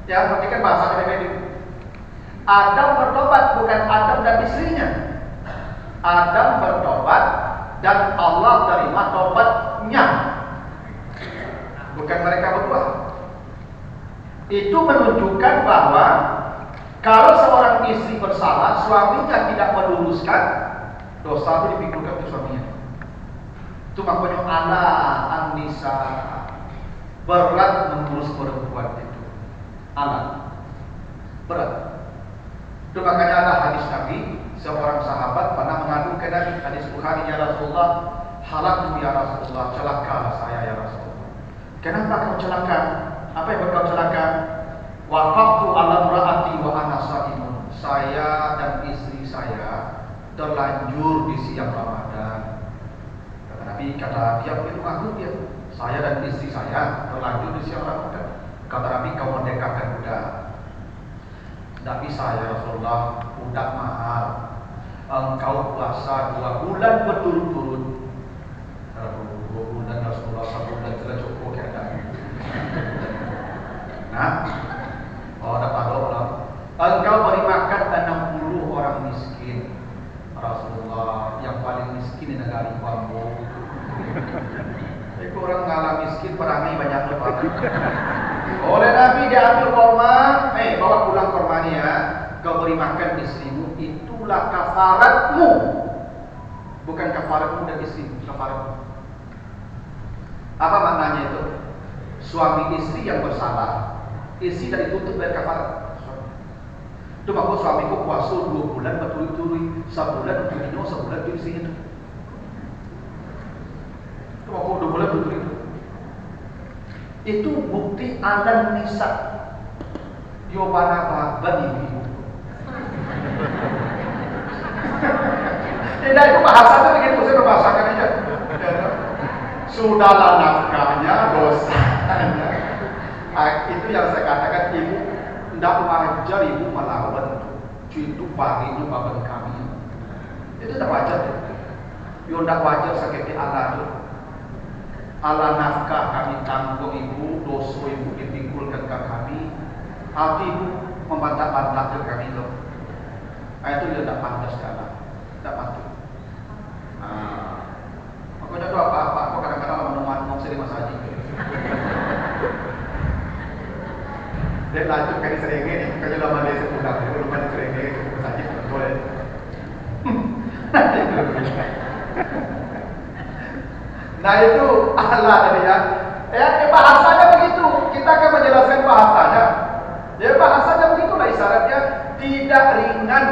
Ya, berarti kan bahasa beda-beda. Adam bertobat, bukan Adam dan istrinya. Adam bertobat dan Allah terima tobatnya, bukan mereka berdua. Itu menunjukkan bahwa kalau seorang istri bersalah, suaminya tidak meluruskan, dosa itu dipikulkan ke suaminya. Itu makanya Allah An-Nisa, berat mengurus perempuan itu. Allah berat. Itu makanya ada hadis Nabi, seorang sahabat pernah mengadu ke Nabi, hadis Bukhari, ya Rasulullah, halaktu ya Rasulullah, celaka saya ya Rasulullah. Kenapa kau celaka? Apa yang kau celaka? Waqaftu ala imraati wa ana shaimun. Saya dan istri saya terlanjur di siang Ramadan. Kata Nabi, kata dia begitu ngaku dia. Saya dan istri saya terlanjur di siang Ramadan. Kata Nabi, kau merdekakan budak. Tidak bisa ya Rasulullah, budak mahal. Engkau puasa 2 bulan berturut-turut. 2 bulan Rasulullah, 1 bulan sudah cukup keadaan. Nah, dapat doa. Engkau beri makan 60 orang miskin. Rasulullah, yang paling miskin di negara kamu. Itu orang ngalah miskin perangi banyak lepas. Oleh Nabi diambil korma, bawa pulang kormanya ya. Kau beri makan istrimu, itulah kafaratmu. Bukan kafaratmu dan istrimu, kafaratmu. Apa maknanya itu? Suami istri yang bersalah, istri tidak dituntut bayar kafarat. Itu maksud suamiku puasa 2 bulan berturut-turut, sebulan untuk minum, sebulan untuk istri itu. Itu maksud 2 bulan berturut-turut. Itu bukti alam nisa. Yobana baban ibu. Tidak, itu bahasanya begitu, saya berbahasakan aja. Sudahlah nafkahnya, dosanya. Itu yang saya katakan, ibu tidak wajar ibu melawan itu parinya baban kami. Itu tidak wajar. Yo tidak wajar sakit Allah itu. Allah nafkah kami tanggung ibu, dosa ibu dipikulkan ke kami. Hati ibu membantah-bantah ke kami itu. Itu tidak pantas sekali, tidak patut. Makanya itu apa-apa, aku kadang-kadang menemukan sering masaji. Dia lanjut kali sering ini, kalau lama dia sepulang, dia lupa dia sering ini, masaji boleh. Nah itu Allah tadi ya. Bahasanya begitu. Kita akan menjelaskan bahasanya. Ya bahasanya begitulah isyaratnya, tidak ringan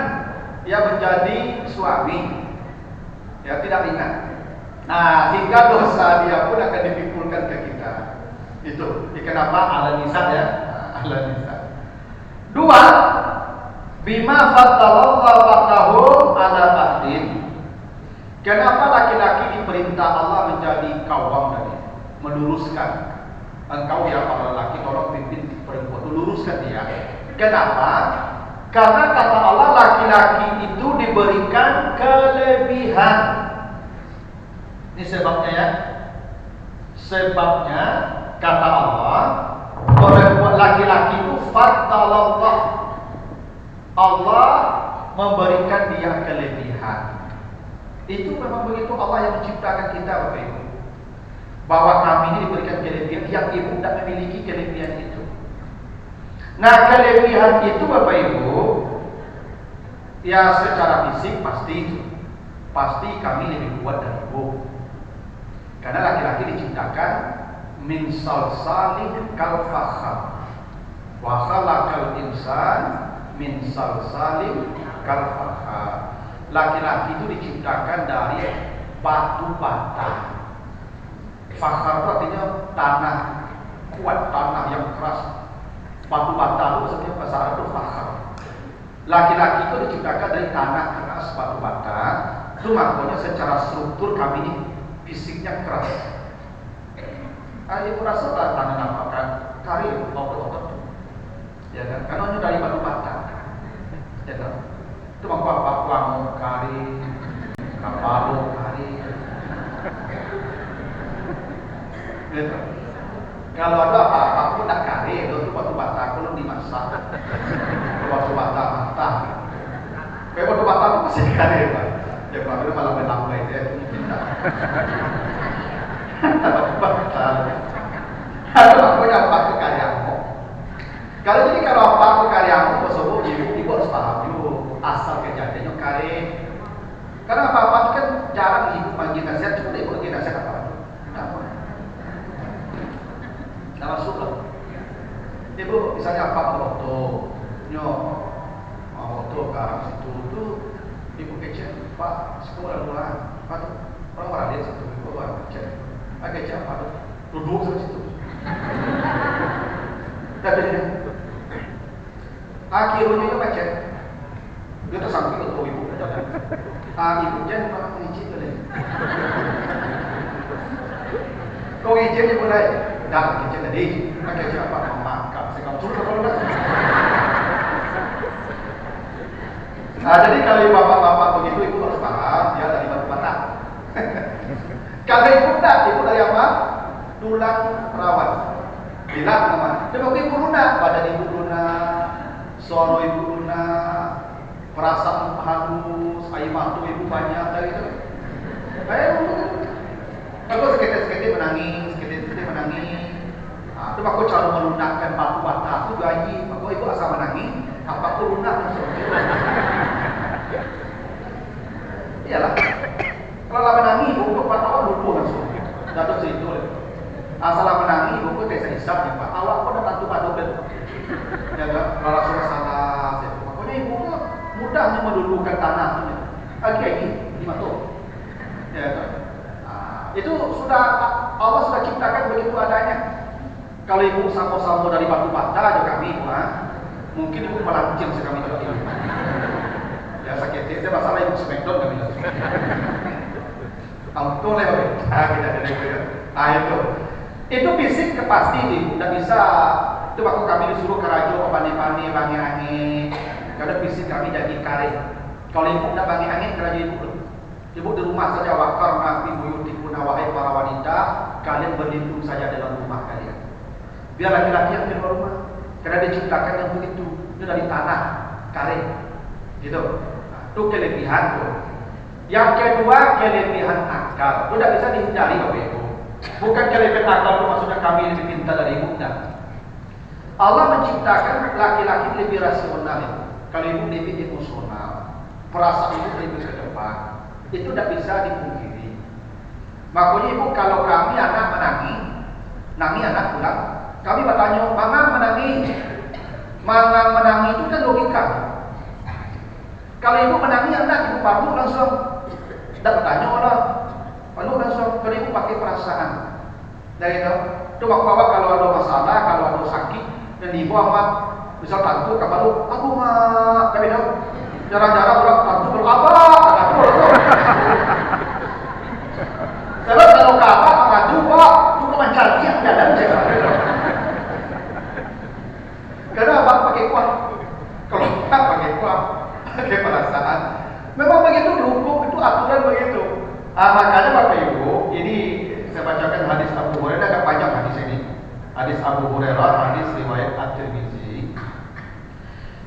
ya menjadi suami. Ya tidak ringan. Nah, hingga dosa dia pun akan dipikulkan ke kita. Itu. Kenapa? Al-Nisa ya. Al-Nisa. 2. Bima faddalallahu ba'dahu ala ba'din. Kenapa laki-laki diperintah Allah menjadi kawam tadi? Meluruskan. Engkau ya para laki tolong pimpin perempuan, luruskan dia. Kenapa? Karena kata Allah laki-laki itu diberikan kelebihan. Ini sebabnya ya. Sebabnya kata Allah, perempuan laki-laki itu faddalallah. Allah memberikan dia kelebihan. Itu memang begitu Allah yang menciptakan kita Bapak Ibu. Bahwa kami ini diberikan kelebihan yang ibu tidak memiliki kelebihan itu. Nah kelebihan itu Bapak Ibu, ya secara fisik pasti itu. Pasti kami lebih kuat dari ibu. Karena laki-laki diciptakan min salsalin kal fakhar. Wa khalaqal insan min salsalin kal fakhar. Laki-laki itu diciptakan dari batu bata. Fakhar itu artinya tanah kuat, tanah yang keras. Batu bata itu maksudnya bahasa Arab itu fakhar. Laki-laki itu diciptakan dari tanah keras, batu bata. Itu maknanya secara struktur kami ini fisiknya keras. Ibu rasa tanah apa kan? Karir, otot-otot. Ya kan? Karena itu dari batu bata. Ya kan? Itu maksud apa? Kuang karir, kapalo karir. Gitu. Kalau ada apa-apa pun tak kari, itu batu bata belum dimasak. susah. Waktu mata. Kayak waktu mata itu masih kare Pak. Ya Pak itu malah melambai dia mungkin tak. Kalau aku yang waktu karyamu. Kalau waktu karyamu tersebut ibu harus paham dulu asal kejadiannya kare. Karena apa-apa itu kan jarang ibu bagi nasihat, cuma ibu bagi nasihat apa? Kenapa? Tidak masuk lah. Ibu misalnya apa foto, foto ke arah situ tu, ibu kecil, Pak, sekolah luar, Pak, orang lihat situ, ibu orang kecil, kecil apa tu, duduk sama situ. Tapi akhirnya itu macam, dia tersamping itu ibu. Ibu jangan malah mengijin boleh. Kau izin ibu boleh. Dah izin tadi. Nak izin apa? Memakan. Saya kau suruh kalau dah. Jadi kalau bapak-bapak begitu ibu harus paham dia dari batu-bata. Kalau ibu tak, ibu dari apa? Tulang rawan. Bilang nama. Coba ibu lunak, badan ibu lunak, suara ibu lunak, perasaan halus, air mata ibu banyak dari itu. Aku seketik-seketik menangis, Itu aku cara melunakkan batu-bata aku gaji. Aku ibu asal menangis, apa aku lunak langsung. Iyalah. Kalau lama menangis, ibu batu lupa langsung. Datuk situ. Asal menangis, ibu tak isap ya Pak. Awak pun dah batu-batu ben. Ya kan? Kalau sudah salah, makanya ibu mudahnya mendulukan tanah punya. Lagi di mata. Ya kan? Itu sudah Allah sudah ciptakan begitu adanya. Kalau ibu samo-samo dari batu bata aja kami, mungkin ibu melancing sekali juga ibu. Ya sakit itu masalah ibu smackdown kami lah. Auto lewat. Kita ada itu. Itu fisik pasti ibu tidak bisa. Itu waktu kami disuruh kerajo pani-pani bangi angin. Karena fisik kami jadi kare. Kalau ibu tidak bangi angin kerajo ibu. Ibu di rumah saja wakar nabi buyutikum wahai para wanita, kalian berlindung saja dalam rumah kalian. Biar laki-laki yang di luar rumah. Karena diciptakan yang begitu. Itu dari tanah, kare. Gitu. Itu kelebihan tuh. Yang kedua kelebihan akal. Itu tidak bisa dihindari Bapak Ibu. Bukan kelebihan akal itu maksudnya kami lebih pintar dari ibu. Allah menciptakan laki-laki lebih rasional. Kalau ibu lebih emosional, perasaan ibu lebih ke depan. Itu tidak bisa dipungkiri. Makanya ibu kalau kami anak menangis anak pulang, kami bertanya, Mangang menangis. Mangang menangis itu kan logika. Kalau ibu menangis anak, ibu palu langsung. Tidak bertanya orang, palu langsung. Kalau ibu pakai perasaan. Dari itu bapak-bapak kalau ada masalah, kalau ada sakit, dan ibu amat, misal tantu, kamu aku mah, tapi dong. Jarang-jarang orang tantu berapa? Tantu sebab kalau kakak mengadu Pak, cuma mencari yang jalan saja. Karena abang pakai kuah. Kalau tak pakai kuah, pakai perasaan. Memang begitu dihukum, itu aturan begitu. Makanya Bapak Ibu, ini saya bacakan hadis Abu Hurairah, agak panjang hadis ini. Hadis Abu Hurairah, hadis riwayat At-Tirmizi.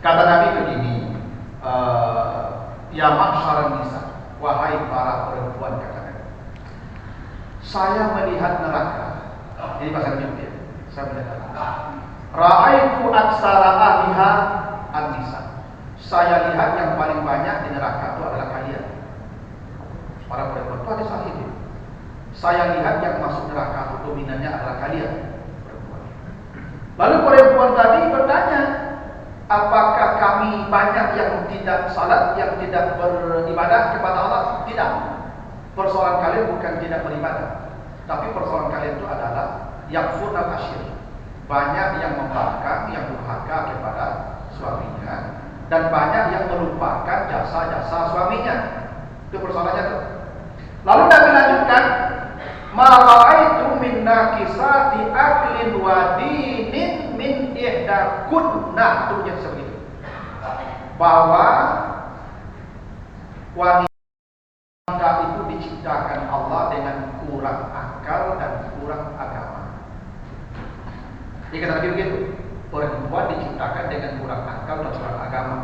Kata Nabi begini, ya ma'syaran nisa, wahai para perempuan, kata Nabi, saya melihat neraka. Ini bahasa Indonesia. Saya melihat neraka. Ra'aitu aksara ahliha an-nisa. Saya lihat yang paling banyak di neraka itu adalah kalian. Para perempuan itu ada sahih. Saya lihat yang masuk neraka itu dominannya adalah kalian, perempuan. Lalu perempuan tadi bertanya, apakah kami banyak yang tidak salat, yang tidak beribadah kepada Allah? Tidak. Persoalan kalian bukan tidak beribadah, tapi persoalan kalian itu adalah yakfurnal ashir. Banyak yang membangkang, yang durhaka kepada suaminya, dan banyak yang melupakan jasa-jasa suaminya. Itu persoalannya tuh. Lalu Nabi lanjutkan, ma ra'aitu min naqisati aqlin wa dinin min ihdakunna. Itu jadi seperti itu. Bahwa wanita itu diciptakan Allah dengan kurang akal dan kurang agama. Jadi kata Nabi begitu, perempuan diciptakan dikaitkan dengan kurang akal dan kurang agama.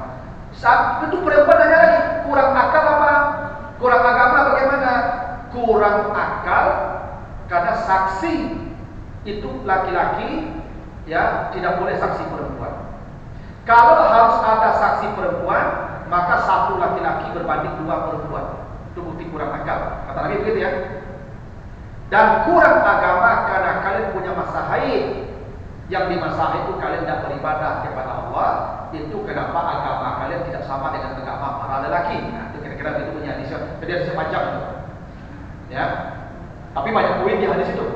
Saat itu perempuan nanya lagi, kurang akal apa? Kurang agama bagaimana? Kurang akal karena saksi itu laki-laki, ya, tidak boleh saksi perempuan. Kalau harus ada saksi perempuan, maka satu laki-laki berbanding dua perempuan. Itu bukti kurang akal. Kata Nabi begitu ya. Dan kurang agama karena kalian punya masa haid. Yang di masa haid itu kalian tidak beribadah kepada Allah. Itu kenapa agama kalian tidak sama dengan agama para lelaki. Nah, itu kira-kira itu punya hadis. Jadi hadis panjang itu. Ya. Tapi banyak poin di hadis itu.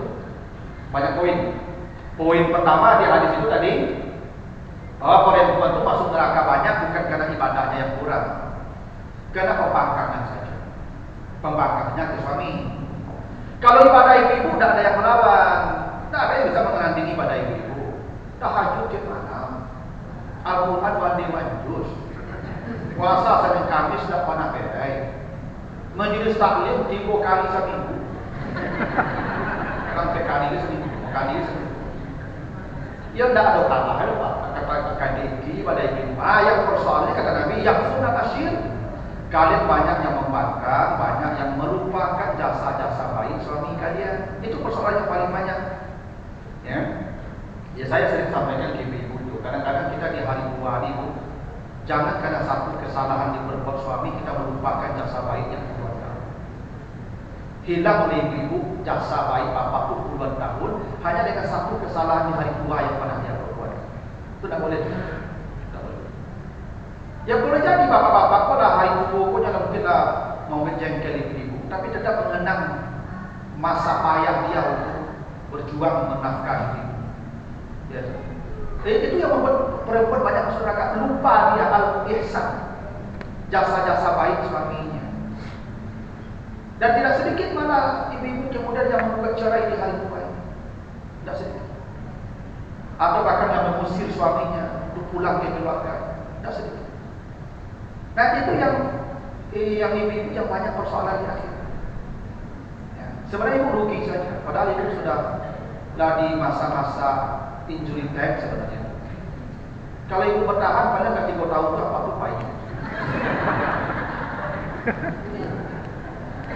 Banyak poin. Poin pertama di hadis itu tadi, bahwa perempuan itu masuk neraka banyak bukan karena ibadahnya yang kurang, karena pembangkangan saja. Pembangkangannya ke suami. Kalau ibadah ibu-ibu tidak ada yang melawan, tidak ada yang bisa menandingi ibadah ibu-ibu. Tahajud tiap malam, Al-Quran mandi manjus, puasa Senin Kamis tidak pernah bedai, majelis taklim 3 kali seminggu, kan sekali seminggu, kali seminggu. Ya tidak ada kalah, Pak. Kata diki pada ibu. Yang persoalannya kata Nabi, yang sunnah asyir. Kalian banyak yang membangkang, banyak yang melupakan jasa-jasa baik suami kalian. Itu persoalan yang paling banyak. Ya, ya saya sering sampaikan ke ibu-ibu. Kadang-kadang kita di hari tua ini, jangan karena satu kesalahan diperbuat suami kita melupakan jasa baik yang keluarga. Hilang oleh ibu-ibu jasa baik bapak puluhan tahun hanya dengan satu kesalahan di hari tua yang pernah dia perbuat. Itu tidak boleh. Tidak boleh. Ya boleh jadi bapak-bapak pada hari tua pun jangan mungkinlah mau menjengkel ibu-ibu, tapi tetap mengenang masa payah dia untuk berjuang menafkahi ibu. Ya. Itu yang membuat perempuan banyak masyarakat lupa dia al-ihsan, jasa-jasa baik suaminya. Dan tidak sedikit malah ibu-ibu kemudian yang menggugat cerai di hari tua ini. Tidak sedikit. Atau bahkan yang mengusir suaminya untuk pulang ke keluarga. Tidak sedikit. Nah itu yang ibu-ibu yang banyak persoalan di akhir. Ya. Sebenarnya ibu rugi saja. Padahal itu sudah di masa-masa injury time sebenarnya. Kalau ibu bertahan paling nggak 3 tahun itu apa rupanya.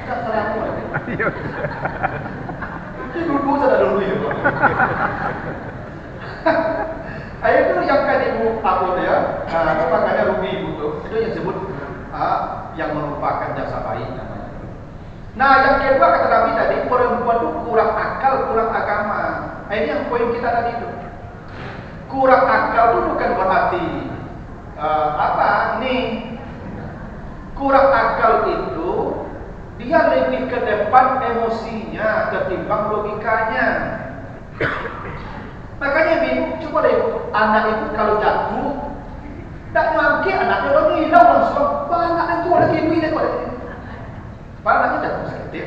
Tak salah aku lagi. Ini dulu sudah dulu ya. Itu yang kan ibu upload ya. Itu makanya rugi ibu tuh. Itu yang disebut yang merupakan jasa baik namanya. Nah yang kedua kata Nabi tadi, perempuan itu kurang akal, kurang agama. Ini yang poin kita tadi itu. Kurang akal itu bukan berarti kurang akal itu dia lebih ke depan emosinya ketimbang logikanya. Makanya ibu, coba deh anak ibu kalau jatuh, tak nyangki anaknya udah hilang langsung. Anaknya itu ada ibu ini kok. Anaknya jatuh sakit,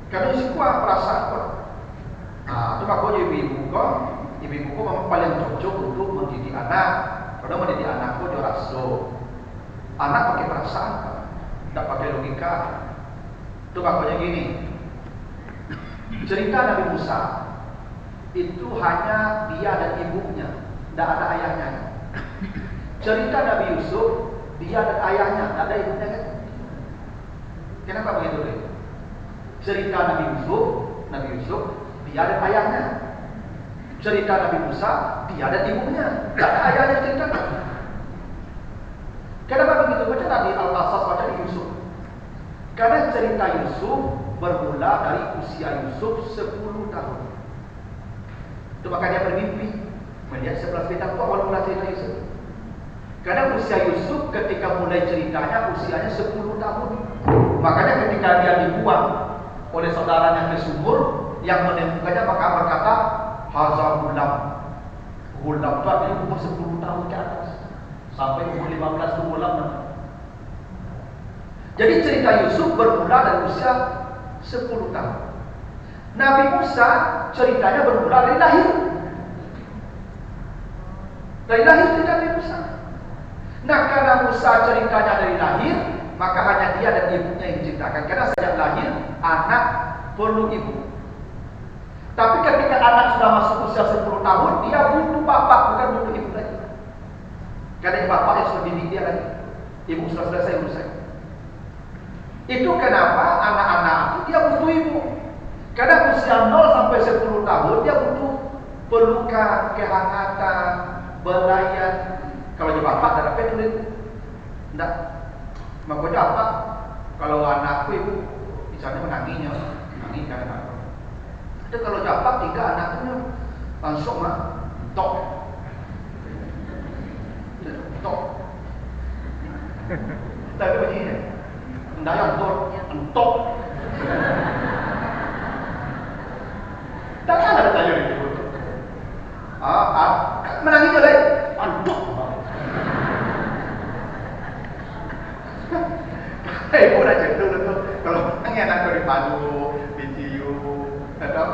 karena isi kuat perasaan kuat. Itu makanya ibu-ibu kok memang paling cocok untuk mendidik anak. Kalau mendidik anakku dia raso. Anak pakai perasaan, tidak pakai logika. Itu makanya gini. Cerita Nabi Musa itu hanya dia dan ibunya, tidak ada ayahnya. Cerita Nabi Yusuf, dia dan ayahnya, tidak ada ibunya kan? Kenapa begitu deh? Cerita Nabi Yusuf, dia dan ayahnya. Cerita Nabi Musa, dia dan ibunya, tidak ada ayahnya cerita. Kenapa begitu? Baca Nabi Al-Qasas, baca Yusuf. Karena cerita Yusuf bermula dari usia Yusuf 10 tahun. Itu maka dia bermimpi melihat 11 bintang itu awal mula cerita Yusuf. Karena usia Yusuf ketika mulai ceritanya usianya 10 tahun. Makanya ketika dia dibuang oleh saudaranya ke sumur, yang menemukannya maka berkata Hazal Gulam. Gulam itu artinya umur 10 tahun ke atas, sampai umur 15 itu gulam. Jadi cerita Yusuf bermula dari usia 10 tahun. Nabi Musa ceritanya bermula dari lahir. Dari lahir cerita Nabi Musa. Nah karena Musa ceritanya dari lahir, maka hanya dia dan ibunya yang diceritakan. Karena sejak lahir anak perlu ibu. Tapi ketika anak sudah masuk usia 10 tahun, dia butuh bapak, bukan butuh ibu lagi. Karena bapak yang sudah didik dia lagi, ibu sudah selesai urusan. Itu kenapa anak-anak itu dia butuh ibu. Karena usia 0 sampai 10 tahun dia butuh pelukan, kehangatan, belayan. Kalau dia bapak tak dapat duit, tidak. Makanya apa? Kalau anakku ibu, misalnya menanginya, menangis karena apa? Itu kalau dapat 3 anaknya langsung lah, tok. Tapi begini, tidak yang entok. Tak ada tanya itu. Menangis je lah, entok. Ibu dah cerita tu. Kalau nangis anak kau dipadu, dicium, atau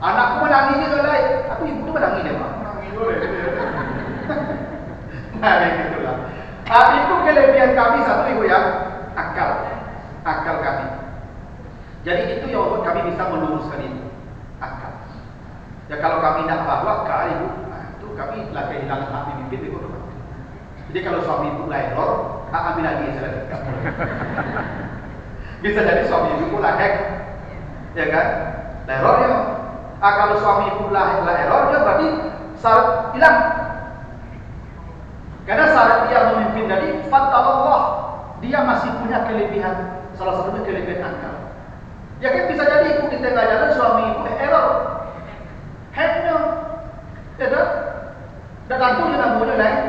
anakku menangis je lah. Tapi ibu tu menangis je, mak. Menangis je lah. Nah, begitulah. Itu kelebihan kami satu ibu ya, akal kami. Jadi itu yang membuat kami bisa meluruskan itu, akal. Ya kalau kami tidak bawa akal ibu, itu kami lah kehilangan hak pemimpin itu. Jadi kalau suami ibu error, ambil lagi saja. Bisa jadi suami ibu pula hack, ya kan? Errornya. Kalau suami ibu lah errornya berarti syarat hilang. Karena saat dia memimpin tadi, Allah, dia masih punya kelebihan. Salah satunya kelebihan akal. Ya kan bisa jadi ibu di tengah jalan suami ibu error, hacknya, ya kan? Dan tentu dia namanya lain.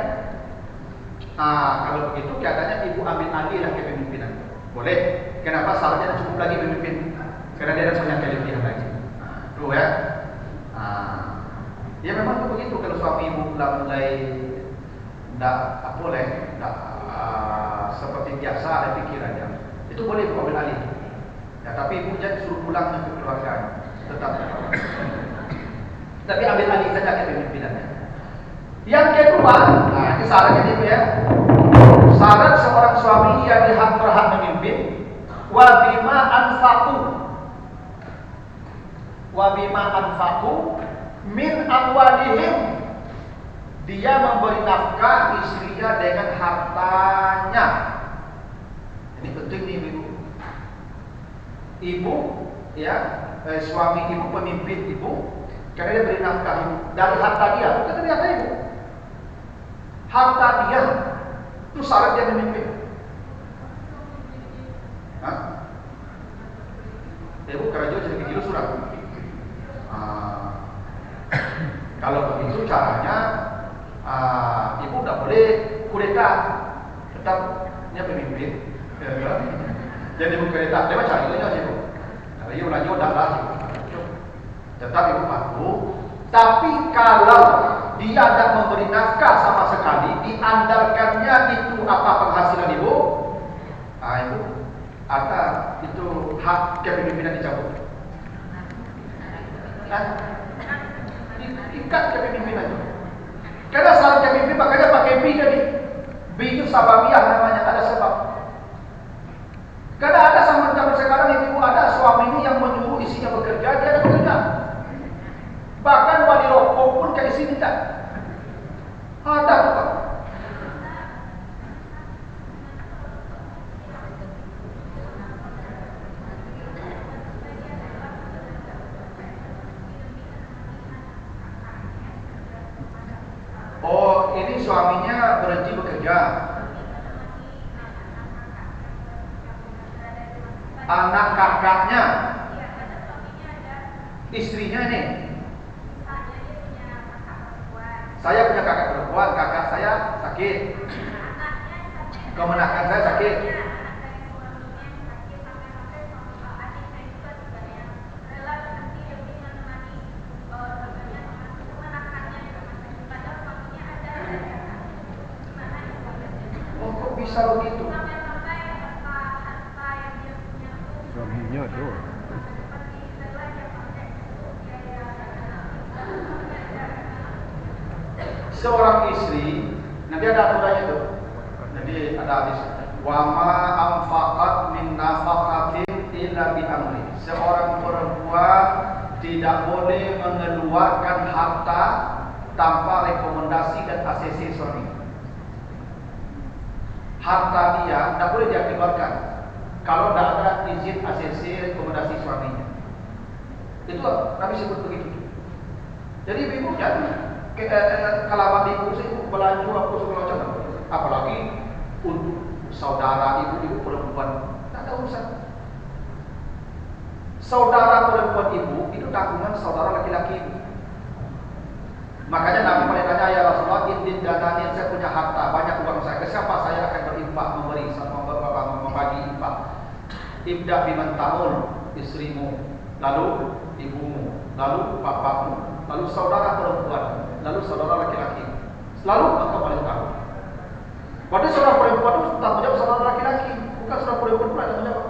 Kalau begitu, katanya ibu ambil alih lah kepemimpinan. Boleh. Kenapa? Syaratnya cukup lagi memimpin? Karena dia ada punya kelebihan lagi. Tuh ya. Ya memang itu begitu. Kalau suami ibu mulai tak boleh, tak seperti biasa ada pikirannya. Itu boleh ambil alih. Ya, tapi ibu jangan suruh pulang ke keluarga. Tetap. Tapi ambil alih saja kepemimpinannya. Yang kedua, ini syaratnya itu ya. Syarat seorang suami yang berhak memimpin, wa bima anfaqu min amwalihim. Dia memberi nafkah istrinya dengan hartanya. Ini penting nih ibu. Ibu, ya, suami ibu, pemimpin ibu, karena dia beri nafkah ibu dari harta dia, bukan dari harta ibu. Harta dia itu syarat dia memimpin. Ibu kerja jadi kecil surat. Kalau begitu caranya. Ibu tidak boleh kudeta, tetap dia pemimpin. Jadi ibu kudeta, dia macam itu aja ibu. Kalau ibu lagi udah lah, tetap ibu patuh. Tapi kalau dia tidak memberi nafkah sama sekali, diandalkannya itu apa penghasilan ibu, ibu ada itu hak kepemimpinan dicabut. Ikat kepemimpinan itu. Karena saat kepemimpin makanya pakai B tadi. B itu sababiyah namanya, ada sebab. Karena ada zaman sekarang ibu ada suami ini yang menyuruh isinya bekerja, dia ada bekerja. Bahkan wali rokok pun kayak sini tak. Ada tuh Pak. Oh, ini suaminya berhenti bekerja. Anak kakaknya, istrinya ini. Saya punya kakak perempuan, kakak saya sakit. Kemenakan saya sakit. Oh, kok bisa begitu? Suaminya tuh. Seorang istri, nanti ada aturannya tuh. Jadi ada hadis, wa ma anfaqat min nafaqatin illa bi amri. Seorang perempuan tidak boleh mengeluarkan harta tanpa rekomendasi dan ACC suami. harta dia tidak boleh dia keluarkan kalau tidak ada izin ACC rekomendasi suaminya. Itu Nabi sebut begitu. Jadi ibu jangan kalau ibu belanja apa segala macam, apalagi untuk saudara ibu perempuan, tak ada urusan. Saudara perempuan ibu itu tanggungan saudara laki-laki ibu. Makanya Nabi pernah tanya, ya Rasulullah, indin danani, saya punya harta, banyak uang saya, ke siapa saya akan berinfak, memberi, membagi infak? Ibda biman ta'ul, istrimu, lalu ibumu, lalu bapakmu, lalu saudara perempuan, lalu saudara laki-laki. Selalu engkau paling tahu. Berarti saudara perempuan itu tanggung jawab saudara laki-laki, bukan saudara perempuan pun ada tanggung jawab.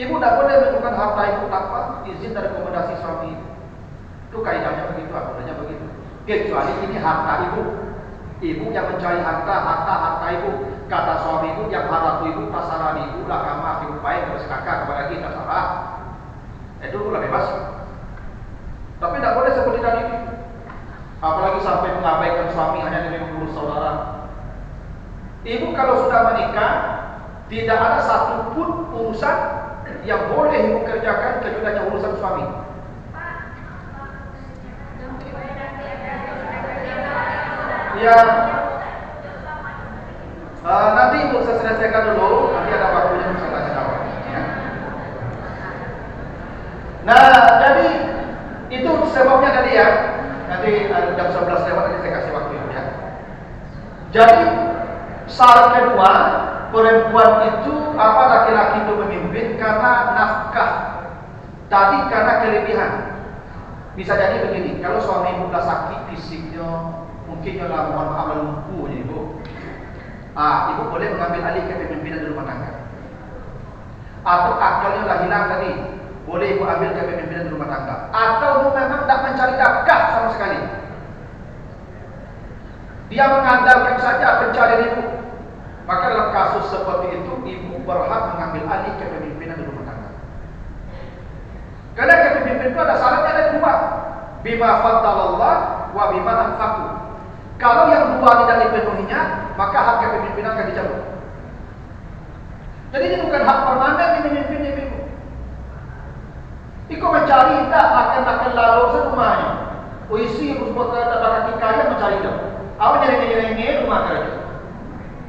Ibu tidak boleh menentukan harta ibu tanpa izin dan rekomendasi suami ibu. Itu kaidahnya begitu, aturannya begitu. Kecuali ini harta ibu. Ibu yang mencari harta ibu. Kata suami ibu, yang harta ibu, pasaran ibu, lah kamar ibu baik, bersedekah kepada kita, salah. Itu lebih bebas. Tapi tidak boleh seperti tadi. Apalagi sampai mengabaikan suami hanya demi mengurus saudara. Ibu kalau sudah menikah, tidak ada satupun urusan yang boleh ibu kerjakan kecuali hanya urusan suami. Ya, nanti ibu saya selesaikan dulu. Nanti ada waktunya untuk saya tanya jawab. Ya. Nah, jadi itu sebabnya tadi ya. Nanti jam 11 lewat nanti saya kasih waktu ya. Jadi syarat kedua, perempuan itu laki-laki itu memimpin karena nafkah. Tadi karena kelebihan. Bisa jadi begini, kalau suami ibu sudah sakit fisiknya, mungkin lah mohon maaf lumpuh je ibu. Ibu boleh mengambil alih kepemimpinan di rumah tangga. Atau akalnya dah hilang tadi, boleh ibu ambil kepemimpinan di rumah tangga. Atau ibu memang tak mencari nafkah sama sekali. Dia mengandalkan saja pencarian ibu. Maka dalam kasus seperti itu, ibu berhak mengambil alih kepemimpinan di rumah tangga. Karena kepemimpinan itu ada syaratnya, ada dua. Bima faddalallah wa bima anfaqu. Kalau yang dua tidak dipenuhinya, maka hak kepemimpinan akan dicabut. Jadi ini bukan hak permanen yang memimpin ibu. Iko mencari tak akan lalu serumahnya. Isi sebut kata kaya mencari tak. Awak nyari rumah kerja.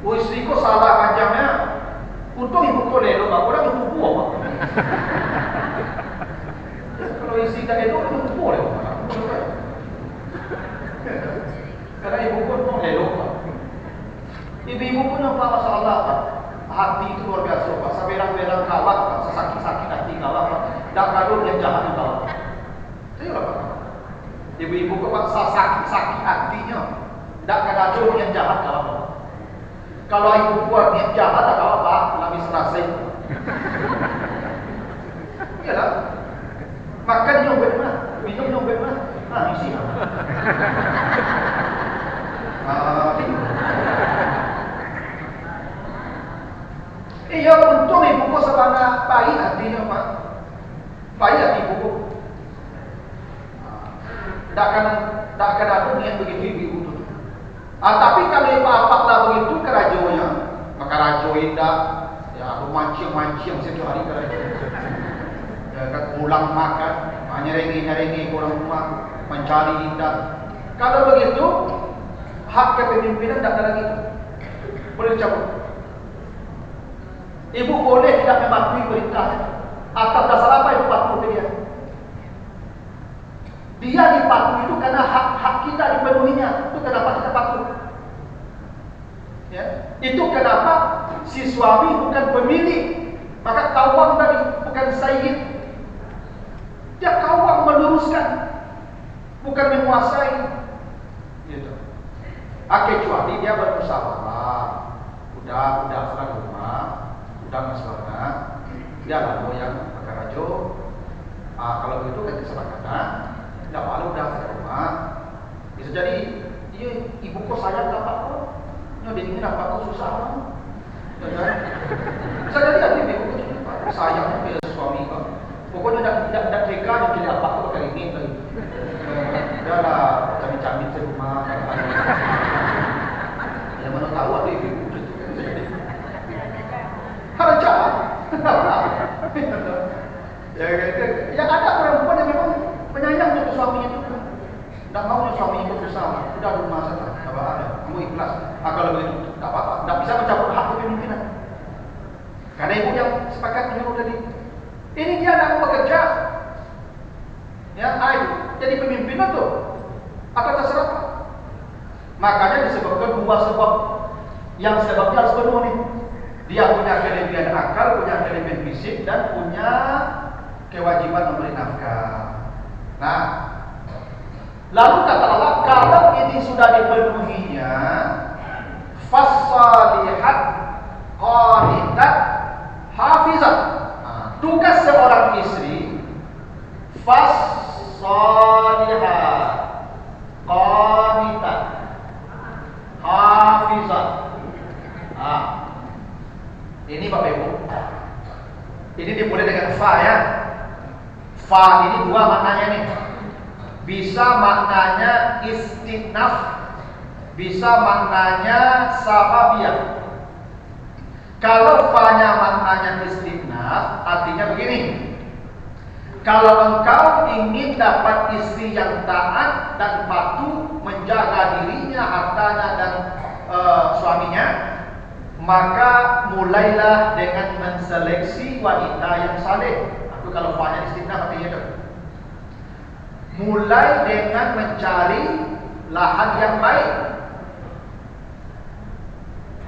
Istri ko salah panjangnya. Untung ibu ko lelo, orang ibu buah. Kalau istri tak lelo, ibu boleh. Karena ibu pun mau elok. Ibu pun nampak masalah. Hati itu luar biasa. Saberang-berang kawat, sakit-sakit hati kawat. Tak kadung yang jahat yang kawat. Saya apa? Ibu-ibu kawat sakit hatinya. Tak kadung yang jahat kawat. Kalau ibu buat niat jahat, tak apa? Lebih serasa itu. Iyalah. Makan nyobek mah, minum nyobek mah. Isi lah. Iya, untung ibuku sebana baik hatinya, Pak. Baik hati ibuku. Tak akan ada niat begitu ibu itu. Tapi kalau apa lah begitu kerajonya, maka rajo indah, ya aku mancing setiap hari kerajo. Ya kan pulang makan, nyarengi orang rumah, mencari indah. Kalau begitu, hak kepemimpinan tidak ada lagi. Boleh dicabut. Ibu boleh tidak mematuhi perintahnya. Atas dasar apa ibu patuh ke dia? Dia dipatuhi itu karena hak kita dipenuhinya. Itu kenapa kita patuh. Ya. Itu kenapa si suami bukan pemilik. Maka kawam tadi bukan sayyid. Dia kawam meluruskan, bukan menguasai. Gitu. Kecuali dia bermusyawarah. Udah serah rumah, udah musyawarah. Dia lalu yang pakai rajo. Kalau begitu kan kesepakatan. Tidak malu udah ke rumah. Bisa jadi, iya ibu kok sayang bapak kok. Dia ingin bapak kok susah kan? Bisa jadi ibu kok sayangnya punya suami kok. Pokoknya tidak tega yang jadi apa kok kayak ini lagi. Dia lah camit-camit di rumah. Ya mana tahu ada ibu gitu. Kalau begitu tidak apa-apa, tidak bisa mencabut hak kepemimpinan. Karena ibu yang sepakat menyuruh tadi. Ini dia tidak mau bekerja. Ya, ayo jadi pemimpinan tuh. Atau terserah. Makanya disebutkan dua sebab. Yang sebabnya harus penuh nih. Dia punya kelebihan akal, punya kelebihan fisik, dan punya kewajiban memberi nafkah. Nah, lalu kata Allah, kalau ini sudah dipenuhinya, fasalihat qanitat hafizat. Tugas seorang istri fasalihat qanitat hafizat. Ini Bapak Ibu, ini dimulai dengan fa ya. Fa ini dua maknanya nih. Bisa maknanya istinaf, bisa maknanya sababiyah. Kalau fa-nya maknanya istinaf, artinya begini. Kalau engkau ingin dapat istri yang taat dan patuh, menjaga dirinya, hartanya dan suaminya, maka mulailah dengan menseleksi wanita yang saleh. Itu kalau fa-nya istinaf artinya itu. Mulai dengan mencari lahan yang baik.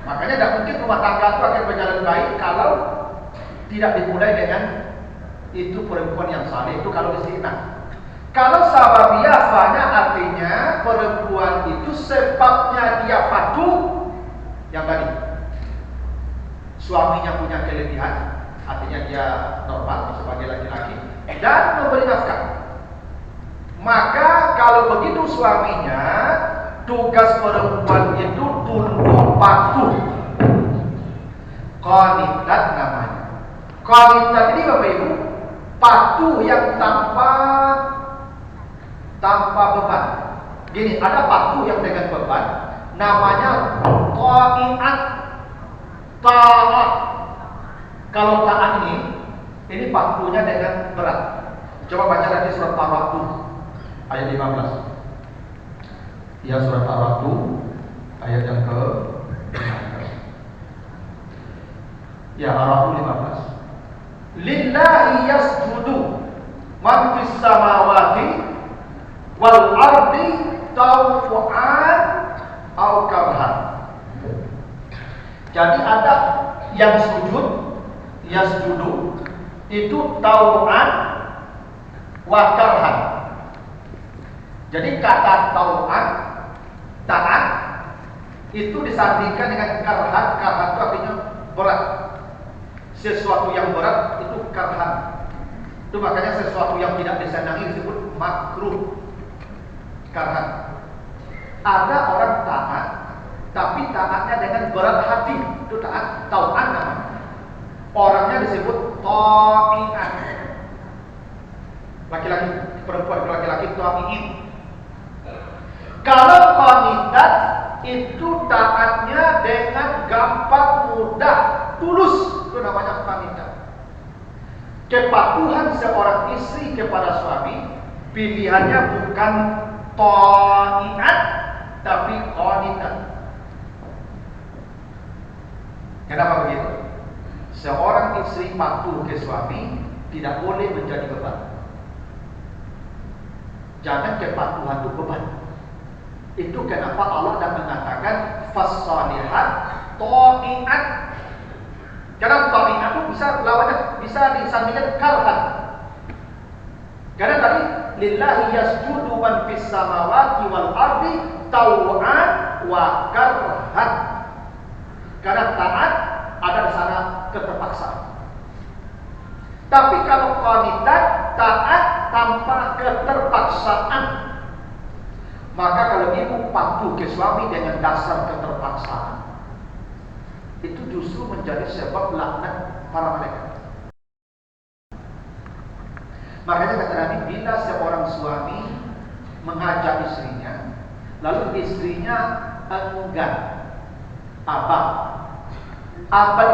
Makanya tidak mungkin rumah tangga itu akan berjalan baik kalau tidak dimulai dengan itu perempuan yang saleh. Itu kalau istinaf. Kalau sababiyah, fa-nya artinya perempuan itu sebabnya dia patuh yang tadi. Suaminya punya kelebihan, artinya dia normal sebagai laki-laki, dan memberi nafkah. Maka kalau begitu suaminya, tugas perempuan itu tunduk patuh. Qanitat namanya. Qanitat ini Bapak Ibu, patuh yang tanpa beban. Gini, ada patuh yang dengan beban, namanya ta'iat. Taat. Kalau taat ini patuhnya dengan berat. Coba baca lagi surat Ar-Ra'd ayat 15. Ya, surat Ar-Ra'd ayat yang ke-15. Ya, Ar-Ra'd 15. Lillahi yasjudu man fis samawati wal ardi taw'an aw karhan. Jadi ada yang sujud, yasjudu, itu tau'an wa karhan. Jadi kata tau'an, taat, itu disandingkan dengan karhan. Karhan itu artinya berat. Sesuatu yang berat itu karhan. Itu makanya sesuatu yang tidak disenangi disebut makruh. Karhan. Ada orang taat, tapi taatnya dengan berat hati, itu taat, tau'an namanya. Orangnya disebut ta'i'an. Laki-laki, perempuan laki-laki ta'i'in. Kalau qanitat itu taatnya dengan gampang, mudah, tulus, itu namanya qanitat. Kepatuhan seorang istri kepada suami, pilihannya bukan ta'i'at, tapi qanitat. Kenapa begitu? Seorang istri patuh ke suami tidak boleh menjadi beban. Jangan kepatuhan itu beban. Itu kenapa Allah dah mengatakan fasalihat ta'iat. Karena ta'iat itu bisa lawannya, bisa disandingkan karhan. Karena tadi lillahi yasjudu man fis samawati wal ardi tau'an wa karhan. Karena taat ada di sana keterpaksaan. Tapi kalau qanitat, taat tanpa keterpaksaan. Maka kalau ibu patuh ke suami dengan dasar keterpaksaan, itu justru menjadi sebab laknat para malaikat. Makanya kata Nabi, bila seorang suami mengajak istrinya, lalu istrinya enggan, abah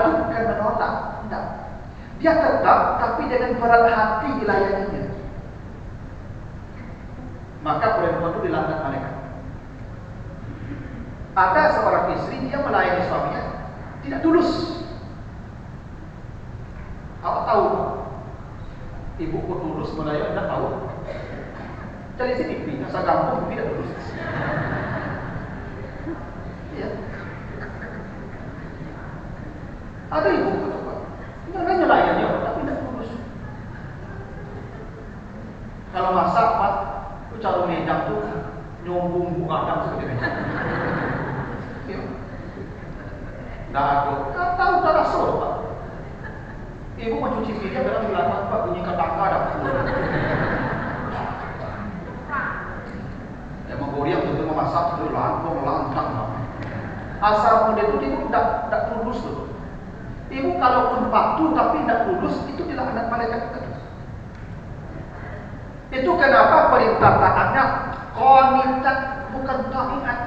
itu bukan menolak, tidak. Dia tetap, tapi dengan berat hati dilayaninya. Maka perempuan itu dilaknat malaikat. Ada seorang istri dia melayani suaminya tidak tulus. Apa tahu? Ibu kok tulus melayani tidak tahu. Jadi sini pipi, asal kampung tidak tulus. Ya. Ada ibu coba. Enggak nyelayan dia, tapi tidak tulus. Kalau masak, Pak, itu cara medang tuh nyombong buka kadang seperti ini. Tidak ada. Tak tahu tak rasa, Pak. Ibu mau cuci piring, kadang bilang, Pak, bunyi ketangga dah. Ya, menggoriang tentu memasak itu lantang. Asal muda itu dia tidak tulus tuh. Ibu kalaupun patuh tapi tidak tulus, itu tidak anak malaikat itu. Itu kenapa perintah taatnya qanitat bukan taat.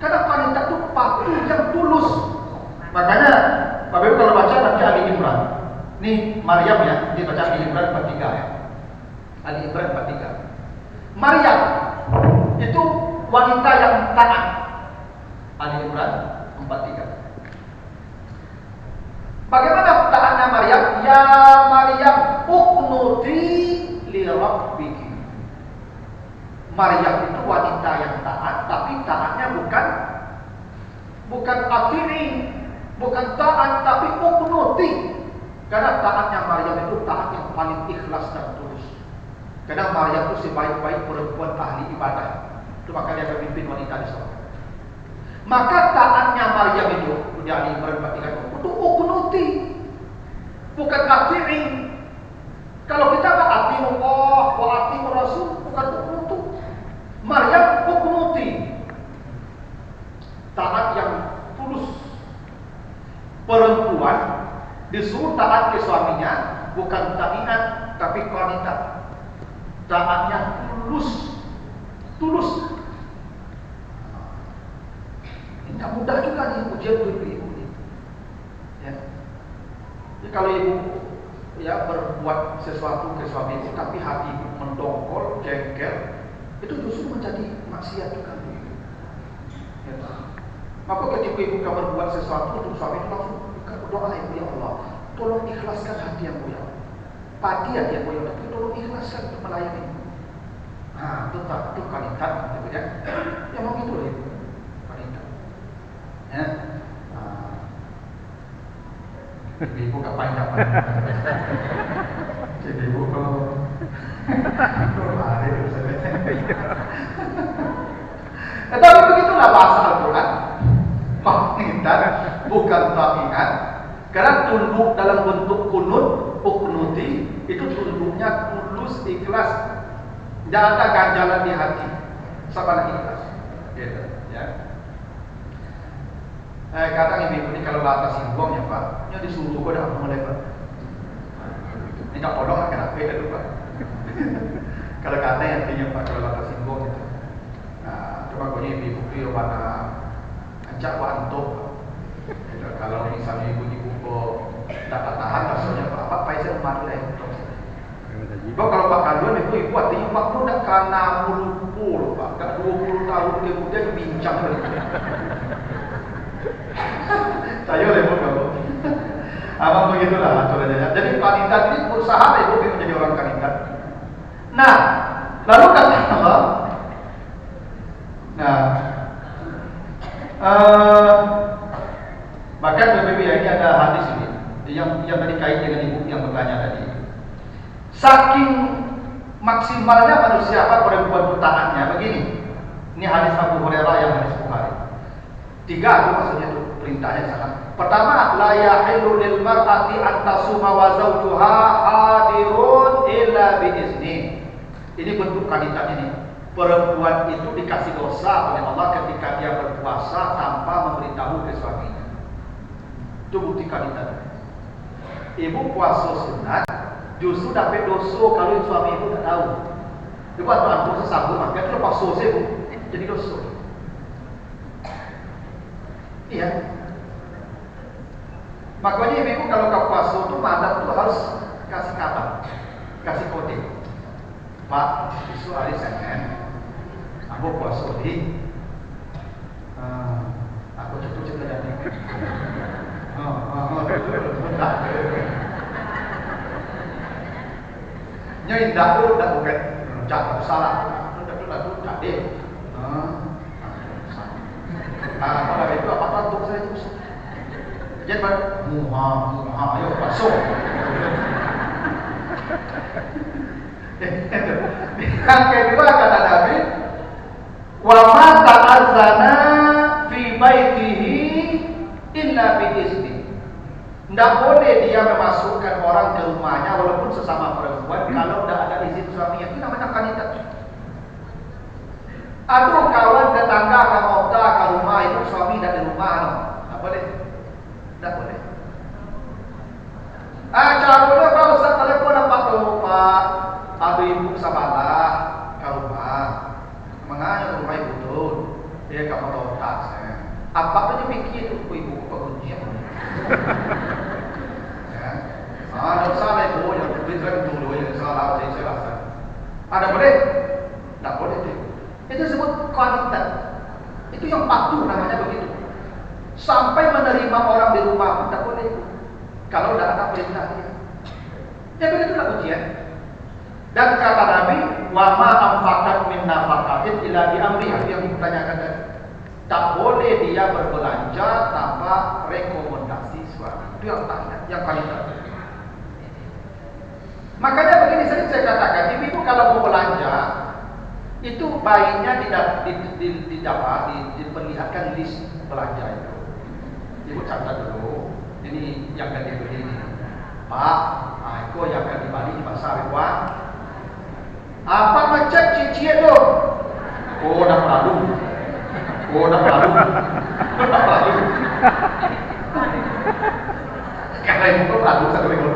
Karena qanitat itu patuh yang tulus. Makanya Bapak Ibu kalau baca nanti Ali Imran. Nih Maryam ya, dia baca Ali Imran 43 ya. Ali Imran 43. Maryam itu wanita yang taat. Ali Imran 43. Bagaimana taatnya Maryam? Ya Maryam uqnuti li rabbiki. Maryam itu wanita yang taat, tapi taatnya bukan atini, bukan taat tapi uqnuti. Karena taatnya Maryam itu taat yang paling ikhlas dan tulus. Karena Maryam itu sebaik-baik perempuan ahli ibadah. Itu maka dia pemimpin wanita di surga. Maka taatnya Maryam itu Ali Imran 43 untuk uqnuti, bukan ati'in. Kalau kita tak ati'u Allah wa ati'u Rasul, bukan uqnutu. Maryam uqnuti, taat yang tulus. Perempuan disuruh taat ke suaminya, bukan taat tapi qanitat. Taatnya tulus. Tidak mudah juga nih ujian untuk ibu ini. Ya. Jadi kalau ibu ya berbuat sesuatu ke suami ibu, tapi hati ibu mendongkol, jengkel, itu justru menjadi maksiat juga ibu. Ya. Maka ketika ibu kamu berbuat sesuatu untuk suami itu langsung berdoa ibu, ya Allah, tolong ikhlaskan hati yang ya. Padi ya dia tapi tolong ikhlaskan untuk melayani. Nah, itu kalimat gitu ya. Ya mau gitu ibu. Ya. Ibu gak panjang. Jadi ibu kalau hari tapi begitulah bahasa Al-Quran. Qanitan bukan taat. Karena tunduk dalam bentuk kunut, uqnuti, itu tunduknya tulus, ikhlas. Tidak ada ganjalan di hati. Sama ikhlas. Gitu, ya. Kadang ibu ini kalau batas singgung ya Pak, ini disuruh kok dah mulai Pak. Ini tak tolong kenapa ya Pak. Kalau kata yang punya Pak kalau batas singgung itu. Nah, coba kau ibu dia pada ajak wanto. Kalau misalnya ibu kok dapat tahan rasanya Pak, apa saya umat lain. Bapak kalau Pak Kaduan ibu artinya Pak pun tak karena mulu Pak, tak 20 tahun kemudian bincang lagi. Saya oleh kamu. Abang begitulah aturannya. Jadi kanitat ini berusaha ibu menjadi orang kanitat. Nah, lalu kata Allah. Nah, bahkan BPB ini ada hadis ini yang tadi kait dengan ibu yang bertanya tadi. Saking maksimalnya manusia apa perempuan taatnya begini. Ini hadis Abu Hurairah yang hadis Bukhari. 3 itu maksudnya itu perintahnya sangat. Pertama, la yahillu lil mar'ati an tasuma wa zawjuha hadirun illa bi izni. Ini bentuk kanitat ini. Perempuan itu dikasih dosa oleh Allah ketika dia berpuasa tanpa memberitahu ke suaminya. Itu bukti kanitat. Ibu puasa sunat justru dapat dosa kalau suami ibu tak tahu. Ibu atau antum sesabut maka itu lepas dosa ibu jadi dosa. Iya. Makanya ibu kalau kau puasa itu madam itu harus kasih kabar, kasih kode. Pak, besok hari Senin, aku puasa di Aku cetuk tadi. Betul. Nya indah tu dah bukan jangan salah. Itu tadi. Pada itu apa tantuk saya itu? Jadi muha ayo masuk. Yang kedua kata Nabi, wa ma ta'azzana fi baitihi illa bi izni. Tidak boleh dia memasukkan orang ke rumahnya walaupun sesama perempuan kalau tidak ada izin suaminya. Itu namanya kanitat. Aduh kawan tetangga kamu ke rumah itu suami tidak di rumah, tidak boleh, tidak boleh. Caranya kalau saya telepon apa tuh Pak, ada ibu sabalah ke rumah, menganya ke rumah ibu tuh, dia kamu tahu tak saya. Apa tu dia pikir itu ibu penguncian. Ya, ada salah ibu yang berbicara dulu yang salah saya rasa. Ada boleh, tidak boleh tu. Itu disebut kualitas. Itu yang patuh namanya begitu. Sampai menerima orang di rumah pun tak boleh. Kalau tidak ada perintah dia. Ya begitulah ujian. Dan kata Nabi, wa ma anfaqat min nafaqatin illa bi amriha, yang ditanyakan tadi. Tak boleh dia berbelanja tanpa rekomendasi suami. Itu yang tanya, yang kualitas. Makanya begini sering saya katakan, ibu kalau mau belanja itu baiknya diperlihatkan list belanja itu. Ibu catat dulu. Ini yang akan dibeli ini. Pak, itu yang akan dibeli di pasar Iwan. Apa ngecek cici itu? Oh, dah lalu. Karena ibu kok lalu satu minggu.